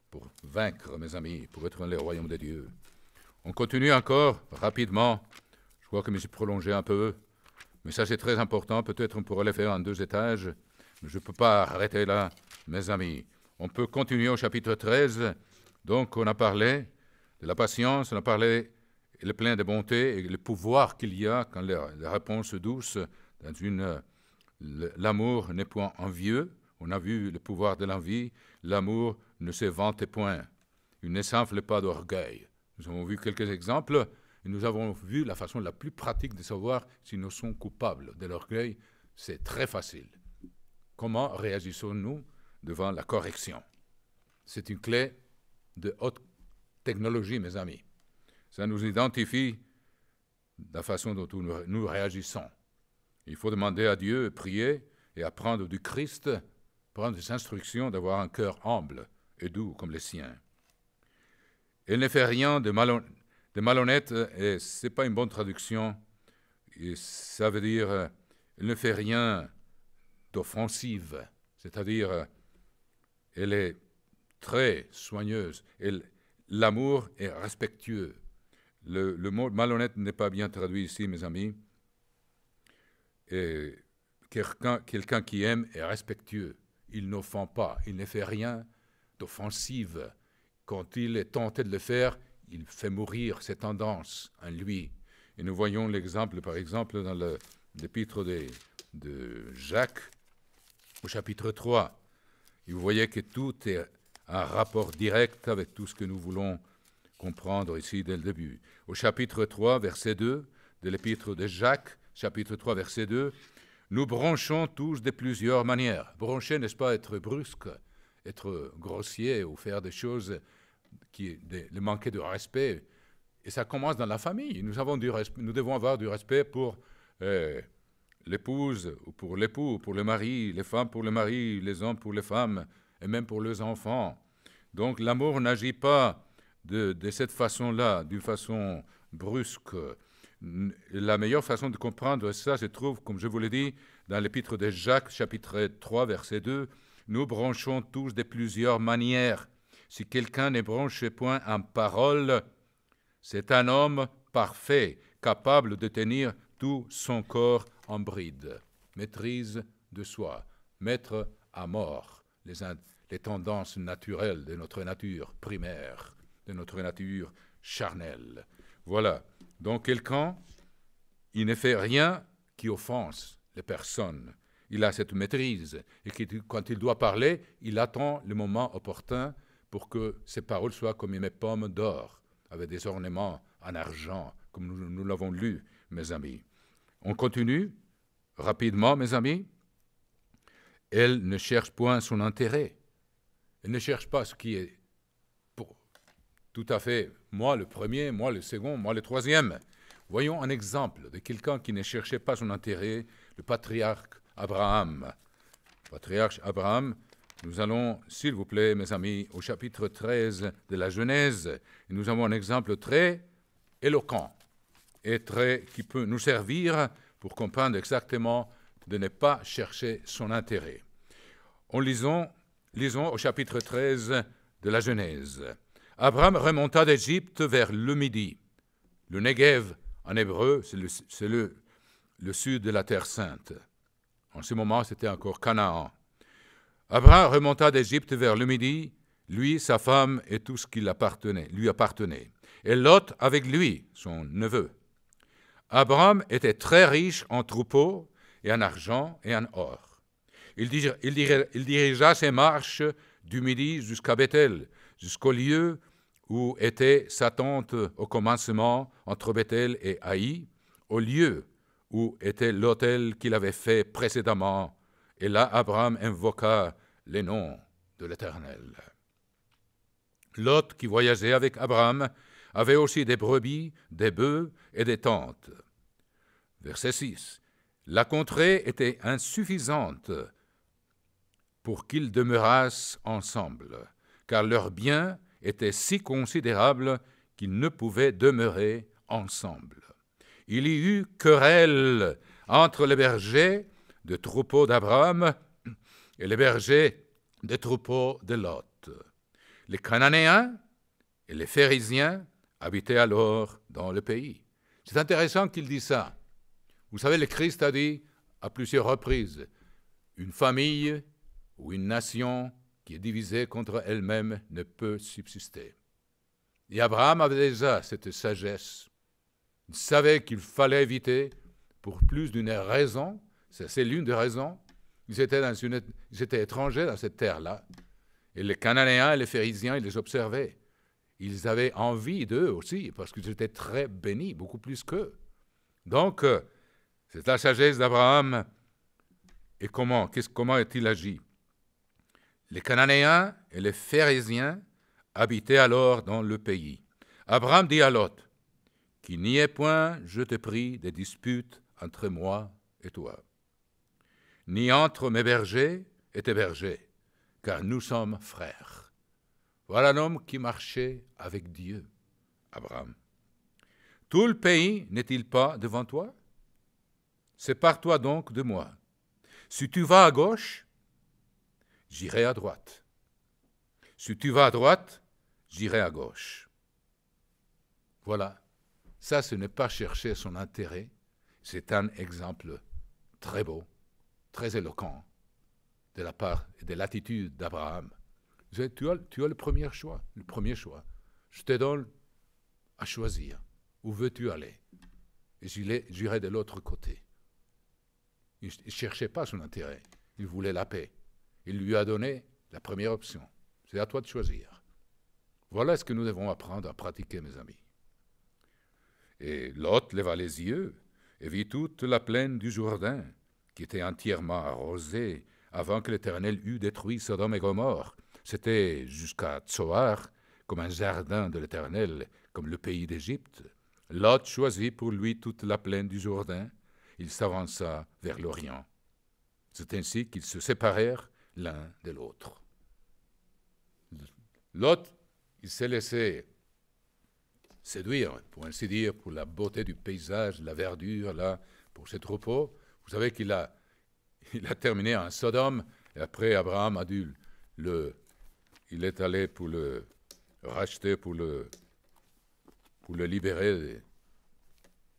pour vaincre, mes amis, pour être dans le royaume de Dieu. On continue encore rapidement. Je crois que je me suis prolongé un peu, mais ça c'est très important. Peut-être on pourrait le faire en 2 étages, mais je ne peux pas arrêter là, mes amis. On peut continuer au chapitre 13. Donc on a parlé de la patience, on a parlé le plein de bonté et le pouvoir qu'il y a quand la réponse douce dans l'amour n'est point envieux. On a vu le pouvoir de l'envie. L'amour ne se vante point. Il ne s'enfle pas d'orgueil. Nous avons vu quelques exemples et nous avons vu la façon la plus pratique de savoir si nous sommes coupables de l'orgueil. C'est très facile. Comment réagissons-nous devant la correction? C'est une clé de haute technologie, mes amis. Ça nous identifie de la façon dont nous réagissons. Il faut demander à Dieu, prier et apprendre du Christ, prendre des instructions, d'avoir un cœur humble et doux comme le sien. Elle ne fait rien de malhonnête, et ce n'est pas une bonne traduction, et ça veut dire elle ne fait rien d'offensive, c'est-à-dire elle est très soigneuse, l'amour est respectueux. Le mot malhonnête n'est pas bien traduit ici, mes amis. Et quelqu'un qui aime est respectueux. Il n'offend pas, il ne fait rien d'offensive. Quand il est tenté de le faire, il fait mourir ses tendances en lui. Et nous voyons l'exemple, par exemple, dans l'épître de Jacques, au chapitre 3. Et vous voyez que tout est un rapport direct avec tout ce que nous voulons comprendre ici dès le début. Au chapitre 3, verset 2 de l'épître de Jacques, chapitre 3, verset 2, nous branchons tous de plusieurs manières. Brancher, n'est-ce pas être brusque, être grossier ou faire des choses le manquer de respect. Et ça commence dans la famille. Nous devons avoir du respect pour l'épouse ou pour l'époux, pour le mari, les femmes pour le mari, les hommes pour les femmes et même pour les enfants. Donc l'amour n'agit pas de cette façon-là, d'une façon brusque. La meilleure façon de comprendre ça se trouve, comme je vous l'ai dit, dans l'épître de Jacques, chapitre 3, verset 2. Nous branchons tous de plusieurs manières. Si quelqu'un ne branche point en parole, c'est un homme parfait, capable de tenir tout son corps en bride. Maîtrise de soi, mettre à mort les tendances naturelles de notre nature primaire, de notre nature charnelle. Voilà. Donc quelqu'un, il ne fait rien qui offense les personnes. Il a cette maîtrise. Et quand il doit parler, il attend le moment opportun pour que ses paroles soient comme une pomme d'or, avec des ornements en argent, comme nous l'avons lu, mes amis. On continue rapidement, mes amis. Elle ne cherche point son intérêt. Elle ne cherche pas ce qui est pour tout à fait moi le premier, moi le second, moi le troisième. Voyons un exemple de quelqu'un qui ne cherchait pas son intérêt, le patriarche Abraham. Patriarche Abraham, nous allons, s'il vous plaît, mes amis, au chapitre 13 de la Genèse, et nous avons un exemple très éloquent et qui peut nous servir pour comprendre exactement de ne pas chercher son intérêt. Lisons au chapitre 13 de la Genèse. Abraham remonta d'Égypte vers le midi. Le Negev, en hébreu, c'est le sud de la Terre sainte. En ce moment, c'était encore Canaan. Abraham remonta d'Égypte vers le midi, lui, sa femme et tout ce qui lui appartenait. Et Lot avec lui, son neveu. Abraham était très riche en troupeaux et en argent et en or. Il dirigea ses marches du midi jusqu'à Bethel, jusqu'au lieu où était sa tente au commencement entre Bethel et Haï, au lieu où était l'autel qu'il avait fait précédemment. Et là, Abraham invoqua les noms de l'Éternel. Lot, qui voyageait avec Abraham, avait aussi des brebis, des bœufs et des tentes. Verset 6. La contrée était insuffisante pour qu'ils demeurassent ensemble, car leurs biens étaient si considérables qu'ils ne pouvaient demeurer ensemble. Il y eut querelle entre les bergers de troupeaux d'Abraham et les bergers des troupeaux de Lot. Les Cananéens et les Phérésiens habitaient alors dans le pays. C'est intéressant qu'il dise ça. Vous savez, le Christ a dit à plusieurs reprises, une famille ou une nation qui est divisée contre elle-même ne peut subsister. Et Abraham avait déjà cette sagesse. Il savait qu'il fallait éviter, pour plus d'une raison, c'est l'une des raisons, ils étaient étrangers dans cette terre-là. Et les Cananéens et les Phérésiens, ils les observaient. Ils avaient envie d'eux aussi, parce qu'ils étaient très bénis, beaucoup plus qu'eux. Donc, c'est la sagesse d'Abraham. Et comment est-il agi? Les Cananéens et les Phérésiens habitaient alors dans le pays. Abraham dit à Lot, « Qu'il n'y ait point, je te prie, des disputes entre moi et toi, ni entre mes bergers et tes bergers, car nous sommes frères. » Voilà un homme qui marchait avec Dieu, Abraham. « Tout le pays n'est-il pas devant toi? Sépare-toi donc de moi. Si tu vas à gauche, j'irai à droite. Si tu vas à droite, j'irai à gauche. » Voilà. Ça, ce n'est pas chercher son intérêt. C'est un exemple très beau, très éloquent de la part et de l'attitude d'Abraham. Tu as le premier choix, Je te donne à choisir. Où veux-tu aller? Et j'irai de l'autre côté. Il ne cherchait pas son intérêt. Il voulait la paix. Il lui a donné la première option. C'est à toi de choisir. Voilà ce que nous devons apprendre à pratiquer, mes amis. Et Lot leva les yeux et vit toute la plaine du Jourdain, qui était entièrement arrosée avant que l'Éternel eût détruit Sodome et Gomorrhe. C'était jusqu'à Tsoar, comme un jardin de l'Éternel, comme le pays d'Égypte. Lot choisit pour lui toute la plaine du Jourdain. Il s'avança vers l'Orient. C'est ainsi qu'ils se séparèrent l'un de l'autre. Lot, il s'est laissé séduire, pour ainsi dire, pour la beauté du paysage, la verdure, là, pour ses troupeaux. Vous savez qu'il a terminé en Sodome, et après Abraham a dû il est allé pour le racheter, pour le libérer.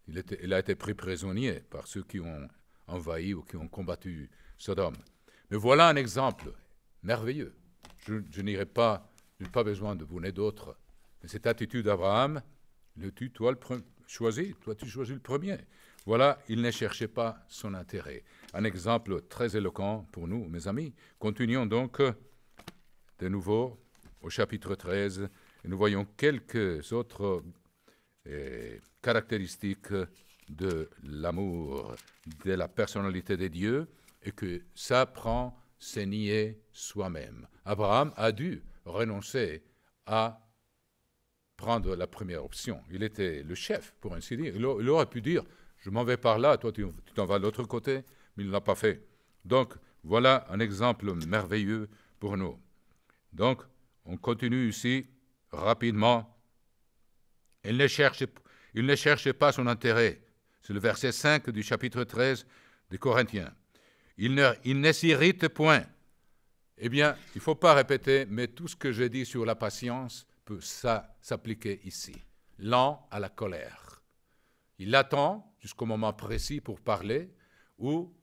Il a été pris prisonnier par ceux qui ont envahi ou qui ont combattu Sodome. Mais voilà un exemple merveilleux. Je n'irai pas, je n'ai pas besoin de vous ni d'autres. Mais cette attitude d'Abraham, tu choisis le premier. Voilà, il ne cherchait pas son intérêt. Un exemple très éloquent pour nous, mes amis. Continuons donc de nouveau au chapitre 13. Et nous voyons quelques autres caractéristiques de l'amour, de la personnalité de Dieu, et que ça prend, c'est nier soi-même. Abraham a dû renoncer à prendre la première option. Il était le chef, pour ainsi dire. Il aurait pu dire, je m'en vais par là, toi tu t'en vas de l'autre côté, mais il ne l'a pas fait. Donc, voilà un exemple merveilleux pour nous. Donc, on continue ici, rapidement. Il ne cherchait pas son intérêt. C'est le verset 5 du chapitre 13 des Corinthiens. Il ne s'irrite point. Eh bien, il ne faut pas répéter, mais tout ce que j'ai dit sur la patience peut s'appliquer ici. Lent à la colère. Il attend jusqu'au moment précis pour parler, ou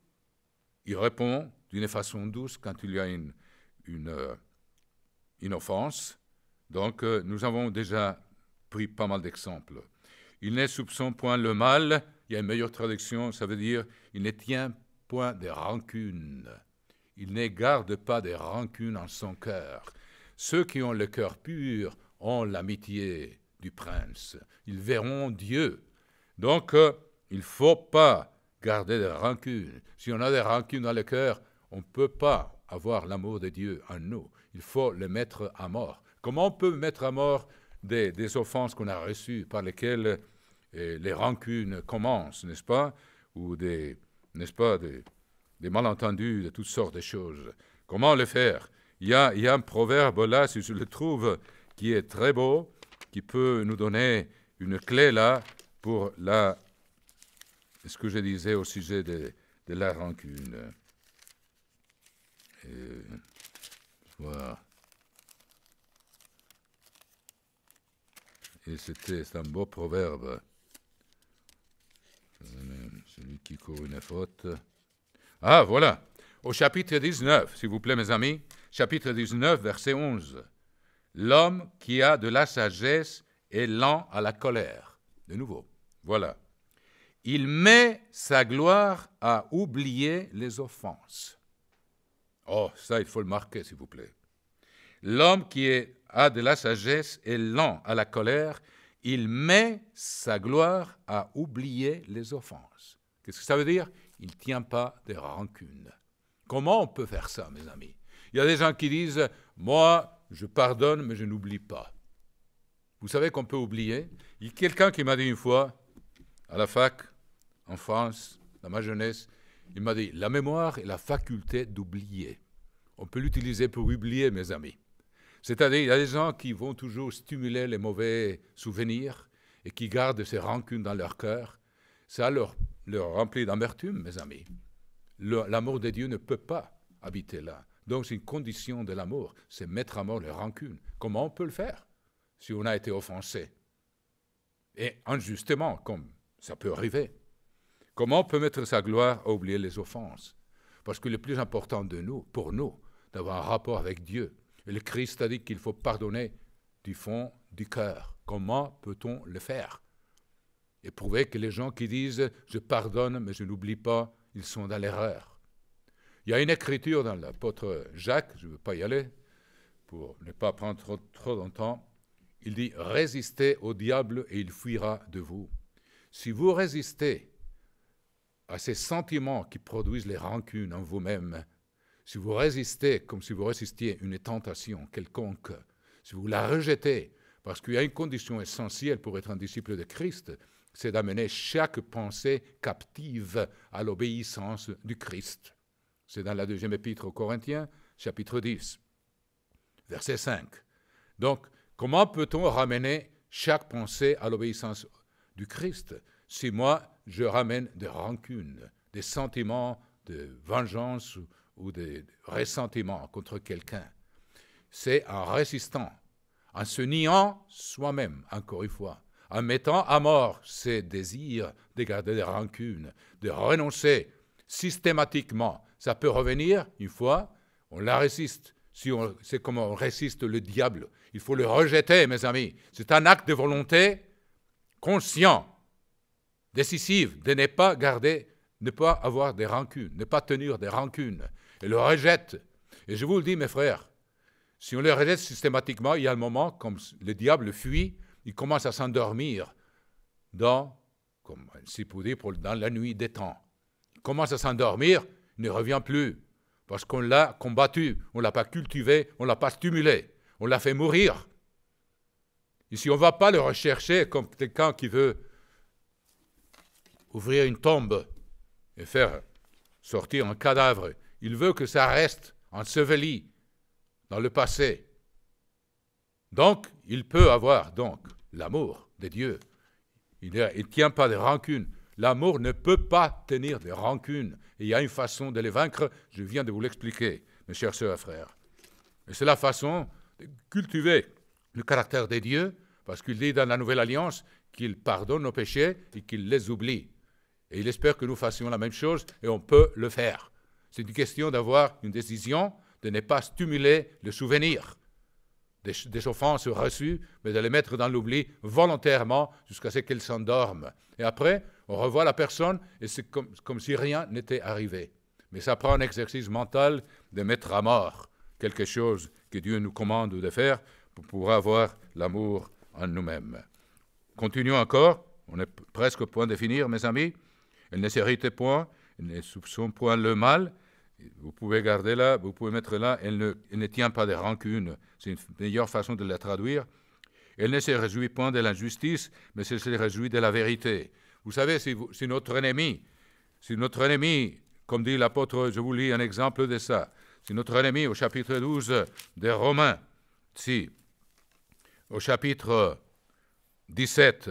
il répond d'une façon douce quand il y a une offense. Donc, nous avons déjà pris pas mal d'exemples. Il ne soupçonne point le mal. Il y a une meilleure traduction, ça veut dire il ne tient point de rancune. Il ne garde pas de rancune en son cœur. Ceux qui ont le cœur pur ont l'amitié du prince. Ils verront Dieu. Donc, il ne faut pas garder de rancune. Si on a des rancunes dans le cœur, on ne peut pas avoir l'amour de Dieu en nous. Il faut le mettre à mort. Comment on peut mettre à mort des offenses qu'on a reçues, par lesquelles les rancunes commencent, n'est-ce pas? Ou des malentendus de toutes sortes de choses. Comment le faire? Il y a un proverbe là, si je le trouve, qui est très beau, qui peut nous donner une clé là pour la ce que je disais au sujet de la rancune. Voilà. Et c'est un beau proverbe. Celui qui court une faute. Ah, voilà. Au chapitre 19, s'il vous plaît, mes amis. Chapitre 19, verset 11. L'homme qui a de la sagesse est lent à la colère. De nouveau. Voilà. Il met sa gloire à oublier les offenses. Oh, ça, il faut le marquer, s'il vous plaît. L'homme qui a de la sagesse est lent à la colère. Il met sa gloire à oublier les offenses. Qu'est-ce que ça veut dire? Il ne tient pas de rancune. Comment on peut faire ça, mes amis? Il y a des gens qui disent « Moi, je pardonne, mais je n'oublie pas. » Vous savez qu'on peut oublier? Il y a quelqu'un qui m'a dit une fois, à la fac, en France, dans ma jeunesse, il m'a dit « La mémoire est la faculté d'oublier. » On peut l'utiliser pour oublier, mes amis. C'est-à-dire, il y a des gens qui vont toujours stimuler les mauvais souvenirs et qui gardent ces rancunes dans leur cœur. Ça leur remplit d'amertume, mes amis. L'amour de Dieu ne peut pas habiter là. Donc, c'est une condition de l'amour, c'est mettre à mort les rancunes. Comment on peut le faire si on a été offensé? Et injustement, comme ça peut arriver. Comment on peut mettre sa gloire à oublier les offenses? Parce que le plus important pour nous, d'avoir un rapport avec Dieu. Et le Christ a dit qu'il faut pardonner du fond du cœur. Comment peut-on le faire? Et prouver que les gens qui disent « je pardonne mais je n'oublie pas », ils sont dans l'erreur. Il y a une écriture dans l'apôtre Jacques, je ne veux pas y aller, pour ne pas prendre trop longtemps. Il dit « résistez au diable et il fuira de vous ». Si vous résistez à ces sentiments qui produisent les rancunes en vous-même, si vous résistez comme si vous résistiez une tentation quelconque, si vous la rejetez, parce qu'il y a une condition essentielle pour être un disciple de Christ, c'est d'amener chaque pensée captive à l'obéissance du Christ. C'est dans la deuxième épître aux Corinthiens, chapitre 10, verset 5. Donc, comment peut-on ramener chaque pensée à l'obéissance du Christ si moi, je ramène des rancunes, des sentiments de vengeance ou des ressentiments contre quelqu'un? C'est en résistant, en se niant soi-même, encore une fois, en mettant à mort ses désirs de garder des rancunes, de renoncer systématiquement. Ça peut revenir une fois, on la résiste. C'est comme on résiste le diable. Il faut le rejeter, mes amis. C'est un acte de volonté conscient, décisif, de ne pas garder, ne pas avoir des rancunes, ne pas tenir des rancunes. Et le rejette. Et je vous le dis, mes frères, si on le rejette systématiquement, il y a un moment, comme le diable fuit, il commence à s'endormir dans la nuit des temps. Il commence à s'endormir, il ne revient plus, parce qu'on l'a combattu, on ne l'a pas cultivé, on ne l'a pas stimulé, on l'a fait mourir. Et si on ne va pas le rechercher comme quelqu'un qui veut ouvrir une tombe et faire sortir un cadavre, il veut que ça reste enseveli dans le passé. Donc, il peut avoir l'amour de Dieu. Il ne tient pas de rancune. L'amour ne peut pas tenir de rancune. Et il y a une façon de les vaincre, je viens de vous l'expliquer, mes chers sœurs et frères. Et c'est la façon de cultiver le caractère de Dieu, parce qu'il dit dans la Nouvelle Alliance qu'il pardonne nos péchés et qu'il les oublie. Et il espère que nous fassions la même chose, et on peut le faire. C'est une question d'avoir une décision, de ne pas stimuler le souvenir des offenses reçues, mais de les mettre dans l'oubli volontairement jusqu'à ce qu'elles s'endorment. Et après, on revoit la personne et c'est comme si rien n'était arrivé. Mais ça prend un exercice mental de mettre à mort quelque chose que Dieu nous commande de faire pour pouvoir avoir l'amour en nous-mêmes. Continuons encore, on est presque au point de finir, mes amis. Elle ne s'irrite point, elle ne soupçonne point le mal. Vous pouvez garder là, vous pouvez mettre là, elle ne tient pas de rancune. C'est une meilleure façon de la traduire. Elle ne se réjouit point de l'injustice, mais elle se réjouit de la vérité. Vous savez, c'est notre ennemi, comme dit l'apôtre, je vous lis un exemple de ça. C'est notre ennemi au chapitre 12 des Romains. Au chapitre 17,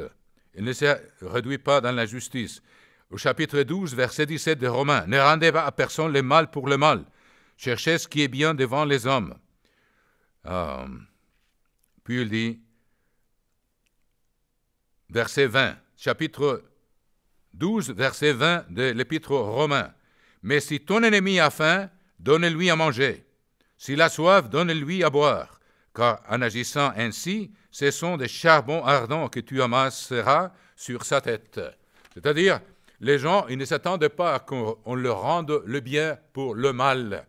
elle ne se réduit pas dans l'injustice. au chapitre 12, verset 17 de Romains. Ne rendez pas à personne le mal pour le mal. Cherchez ce qui est bien devant les hommes. Puis il dit, verset 20, chapitre 12, verset 20 de l'épître aux Romains. Mais si ton ennemi a faim, donne-lui à manger. S'il a soif, donne-lui à boire. Car en agissant ainsi, ce sont des charbons ardents que tu amasseras sur sa tête. C'est-à-dire, les gens, ils ne s'attendent pas à qu'on leur rende le bien pour le mal.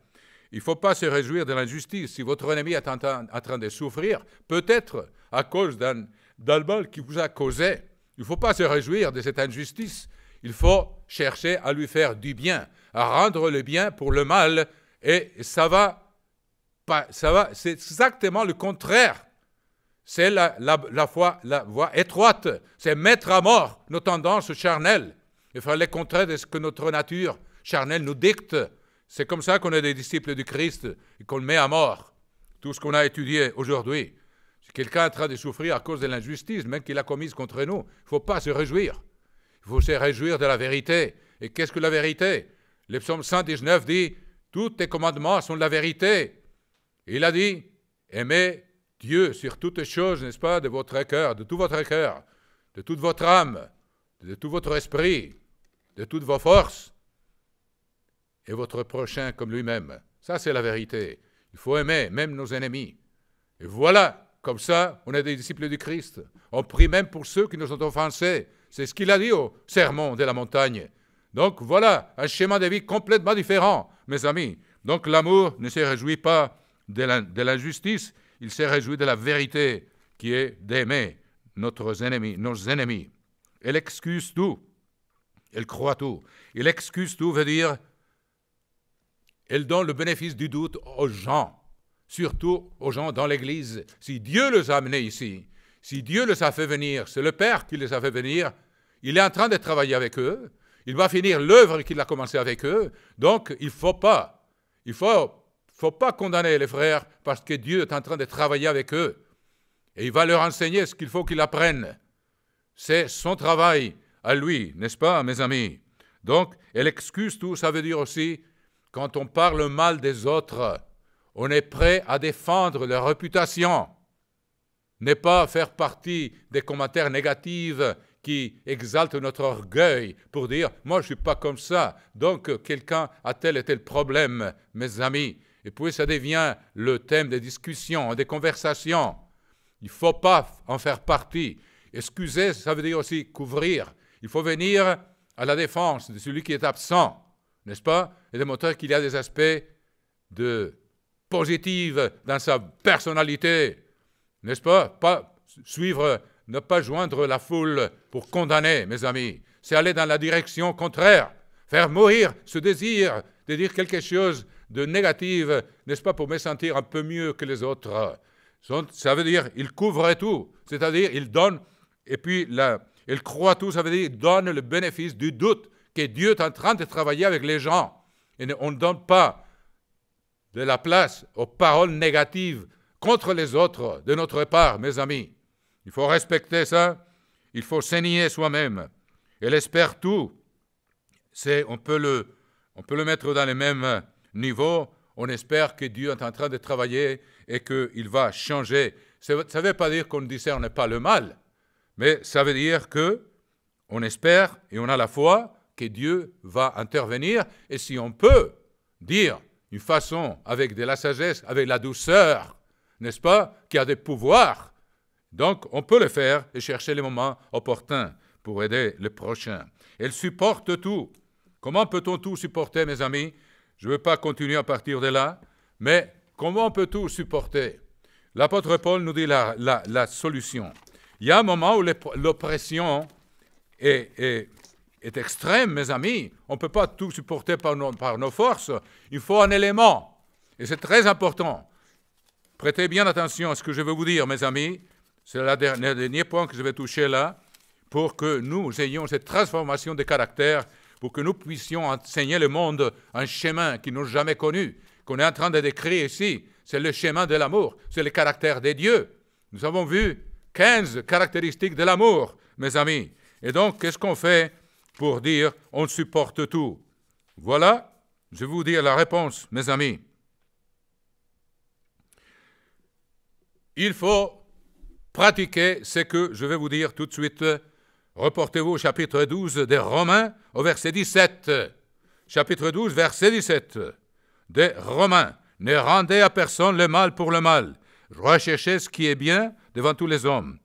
Il ne faut pas se réjouir de l'injustice. Si votre ennemi est en train de souffrir, peut-être à cause d'un mal qui vous a causé, il ne faut pas se réjouir de cette injustice. Il faut chercher à lui faire du bien, à rendre le bien pour le mal, et ça va, c'est exactement le contraire. C'est la voie étroite, c'est mettre à mort nos tendances charnelles, et faire le contraire de ce que notre nature charnelle nous dicte. C'est comme ça qu'on est des disciples du Christ et qu'on le met à mort. Tout ce qu'on a étudié aujourd'hui. Si quelqu'un est en train de souffrir à cause de l'injustice, même qu'il a commise contre nous, il ne faut pas se réjouir. Il faut se réjouir de la vérité. Et qu'est-ce que la vérité? Le psaume 119 dit, tous tes commandements sont la vérité. Et il a dit, aimez Dieu sur toutes choses, n'est-ce pas, de votre cœur, de tout votre cœur, de toute votre âme, de tout votre esprit, de toutes vos forces, et votre prochain comme lui-même. Ça, c'est la vérité. Il faut aimer même nos ennemis. Et voilà, comme ça, on est des disciples du Christ. On prie même pour ceux qui nous ont offensés. C'est ce qu'il a dit au sermon de la montagne. Donc voilà, un schéma de vie complètement différent, mes amis. Donc l'amour ne se réjouit pas de l'injustice, il se réjouit de la vérité qui est d'aimer nos ennemis. Elle excuse tout. Elle croit tout. Elle excuse tout veut dire elle donne le bénéfice du doute aux gens, surtout aux gens dans l'Église. Si Dieu les a amenés ici, si Dieu les a fait venir, c'est le Père qui les a fait venir, il est en train de travailler avec eux, il va finir l'œuvre qu'il a commencé avec eux, donc il faut pas condamner les frères parce que Dieu est en train de travailler avec eux. Et il va leur enseigner ce qu'il faut qu'ils apprennent. C'est son travail à lui, n'est-ce pas, mes amis? Donc, elle excuse tout, ça veut dire aussi, quand on parle mal des autres, on est prêt à défendre leur réputation, ne pas faire partie des commentaires négatifs qui exaltent notre orgueil pour dire « moi je ne suis pas comme ça, donc quelqu'un a tel et tel problème, mes amis ». Et puis ça devient le thème des discussions, des conversations. Il ne faut pas en faire partie. Excuser, ça veut dire aussi couvrir. Il faut venir à la défense de celui qui est absent, n'est-ce pas? Et démontrer qu'il y a des aspects positifs dans sa personnalité, n'est-ce pas? Ne pas joindre la foule pour condamner, mes amis. C'est aller dans la direction contraire, faire mourir ce désir de dire quelque chose de négatif, n'est-ce pas, pour me sentir un peu mieux que les autres. Ça veut dire il couvre tout, c'est-à-dire il donne, et puis il croit tout, ça veut dire il donne le bénéfice du doute que Dieu est en train de travailler avec les gens. Et on ne donne pas de la place aux paroles négatives contre les autres de notre part, mes amis. Il faut respecter ça, il faut s'ennier soi-même. Elle espère tout. On peut le mettre dans les mêmes niveaux. On espère que Dieu est en train de travailler et qu'il va changer. Ça ne veut pas dire qu'on ne discerne pas le mal, mais ça veut dire qu'on espère et on a la foi que Dieu va intervenir. Et si on peut dire d'une façon avec de la sagesse, avec la douceur, n'est-ce pas, qui a des pouvoirs, donc on peut le faire et chercher les moments opportuns pour aider le prochain. Elle supporte tout. Comment peut-on tout supporter, mes amis? Je ne veux pas continuer à partir de là, mais comment on peut tout supporter? L'apôtre Paul nous dit la solution. Il y a un moment où l'oppression est extrême, mes amis. On ne peut pas tout supporter par nos forces. Il faut un élément. Et c'est très important. Prêtez bien attention à ce que je veux vous dire, mes amis. C'est le dernier point que je vais toucher là, pour que nous ayons cette transformation de caractère, pour que nous puissions enseigner le monde un chemin qu'ils n'ont jamais connu, qu'on est en train de décrire ici. C'est le chemin de l'amour, c'est le caractère de Dieu. Nous avons vu 15 caractéristiques de l'amour, mes amis. Et donc, qu'est-ce qu'on fait? pour dire on supporte tout? Voilà, je vais vous dire la réponse, mes amis. Il faut pratiquer ce que je vais vous dire tout de suite. Reportez-vous au chapitre 12 des Romains, au verset 17. Chapitre 12, verset 17 des Romains. Ne rendez à personne le mal pour le mal. Recherchez ce qui est bien devant tous les hommes.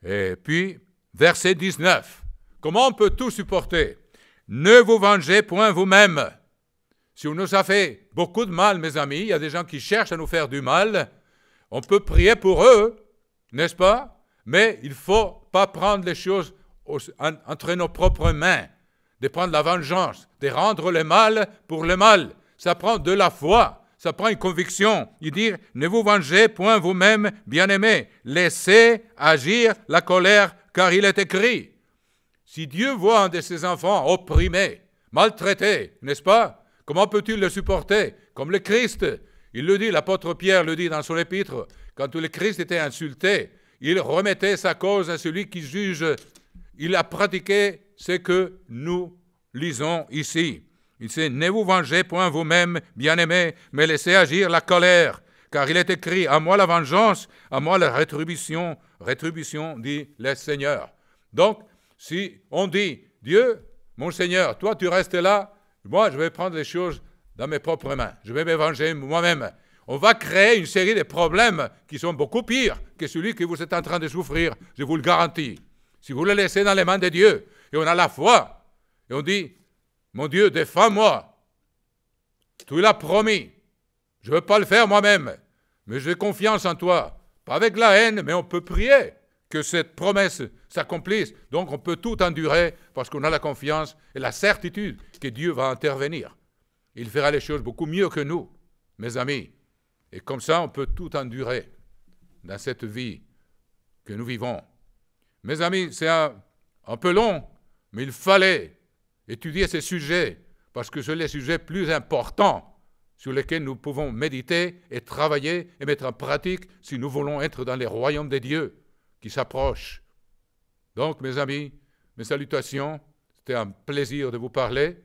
Et puis, verset 19. Comment on peut tout supporter? Ne vous vengez point vous-même. Si on nous a fait beaucoup de mal, mes amis, il y a des gens qui cherchent à nous faire du mal, on peut prier pour eux, n'est-ce pas? Mais il ne faut pas prendre les choses entre nos propres mains, de prendre la vengeance, de rendre le mal pour le mal. Ça prend de la foi, ça prend une conviction. Il dit, ne vous vengez point vous-même, bien-aimés, laissez agir la colère, car il est écrit. Si Dieu voit un de ses enfants opprimé, maltraité, n'est-ce pas? Comment peut-il le supporter? Comme le Christ, il le dit, l'apôtre Pierre le dit dans son épître, quand le Christ était insulté, il remettait sa cause à celui qui juge. Il a pratiqué ce que nous lisons ici. Il dit, ne vous vengez point vous-même, bien-aimés, mais laissez agir la colère, car il est écrit, à moi la vengeance, à moi la rétribution, dit le Seigneur. Donc, si on dit, Dieu, mon Seigneur, toi tu restes là, moi je vais prendre les choses dans mes propres mains, je vais me venger moi-même. On va créer une série de problèmes qui sont beaucoup pires que celui que vous êtes en train de souffrir, je vous le garantis. Si vous le laissez dans les mains de Dieu, et on a la foi, et on dit, mon Dieu, défends-moi, tu l'as promis, je ne veux pas le faire moi-même, mais j'ai confiance en toi, pas avec la haine, mais on peut prier que cette promesse s'accomplisse. Donc on peut tout endurer parce qu'on a la confiance et la certitude que Dieu va intervenir. Il fera les choses beaucoup mieux que nous, mes amis. Et comme ça, on peut tout endurer dans cette vie que nous vivons. Mes amis, c'est un peu long, mais il fallait étudier ces sujets parce que c'est les sujets plus importants sur lesquels nous pouvons méditer et travailler et mettre en pratique si nous voulons être dans les royaumes des dieux qui s'approchent. Donc, mes amis, mes salutations, c'était un plaisir de vous parler.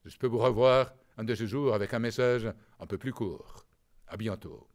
Je peux vous revoir un de ces jours avec un message un peu plus court. À bientôt.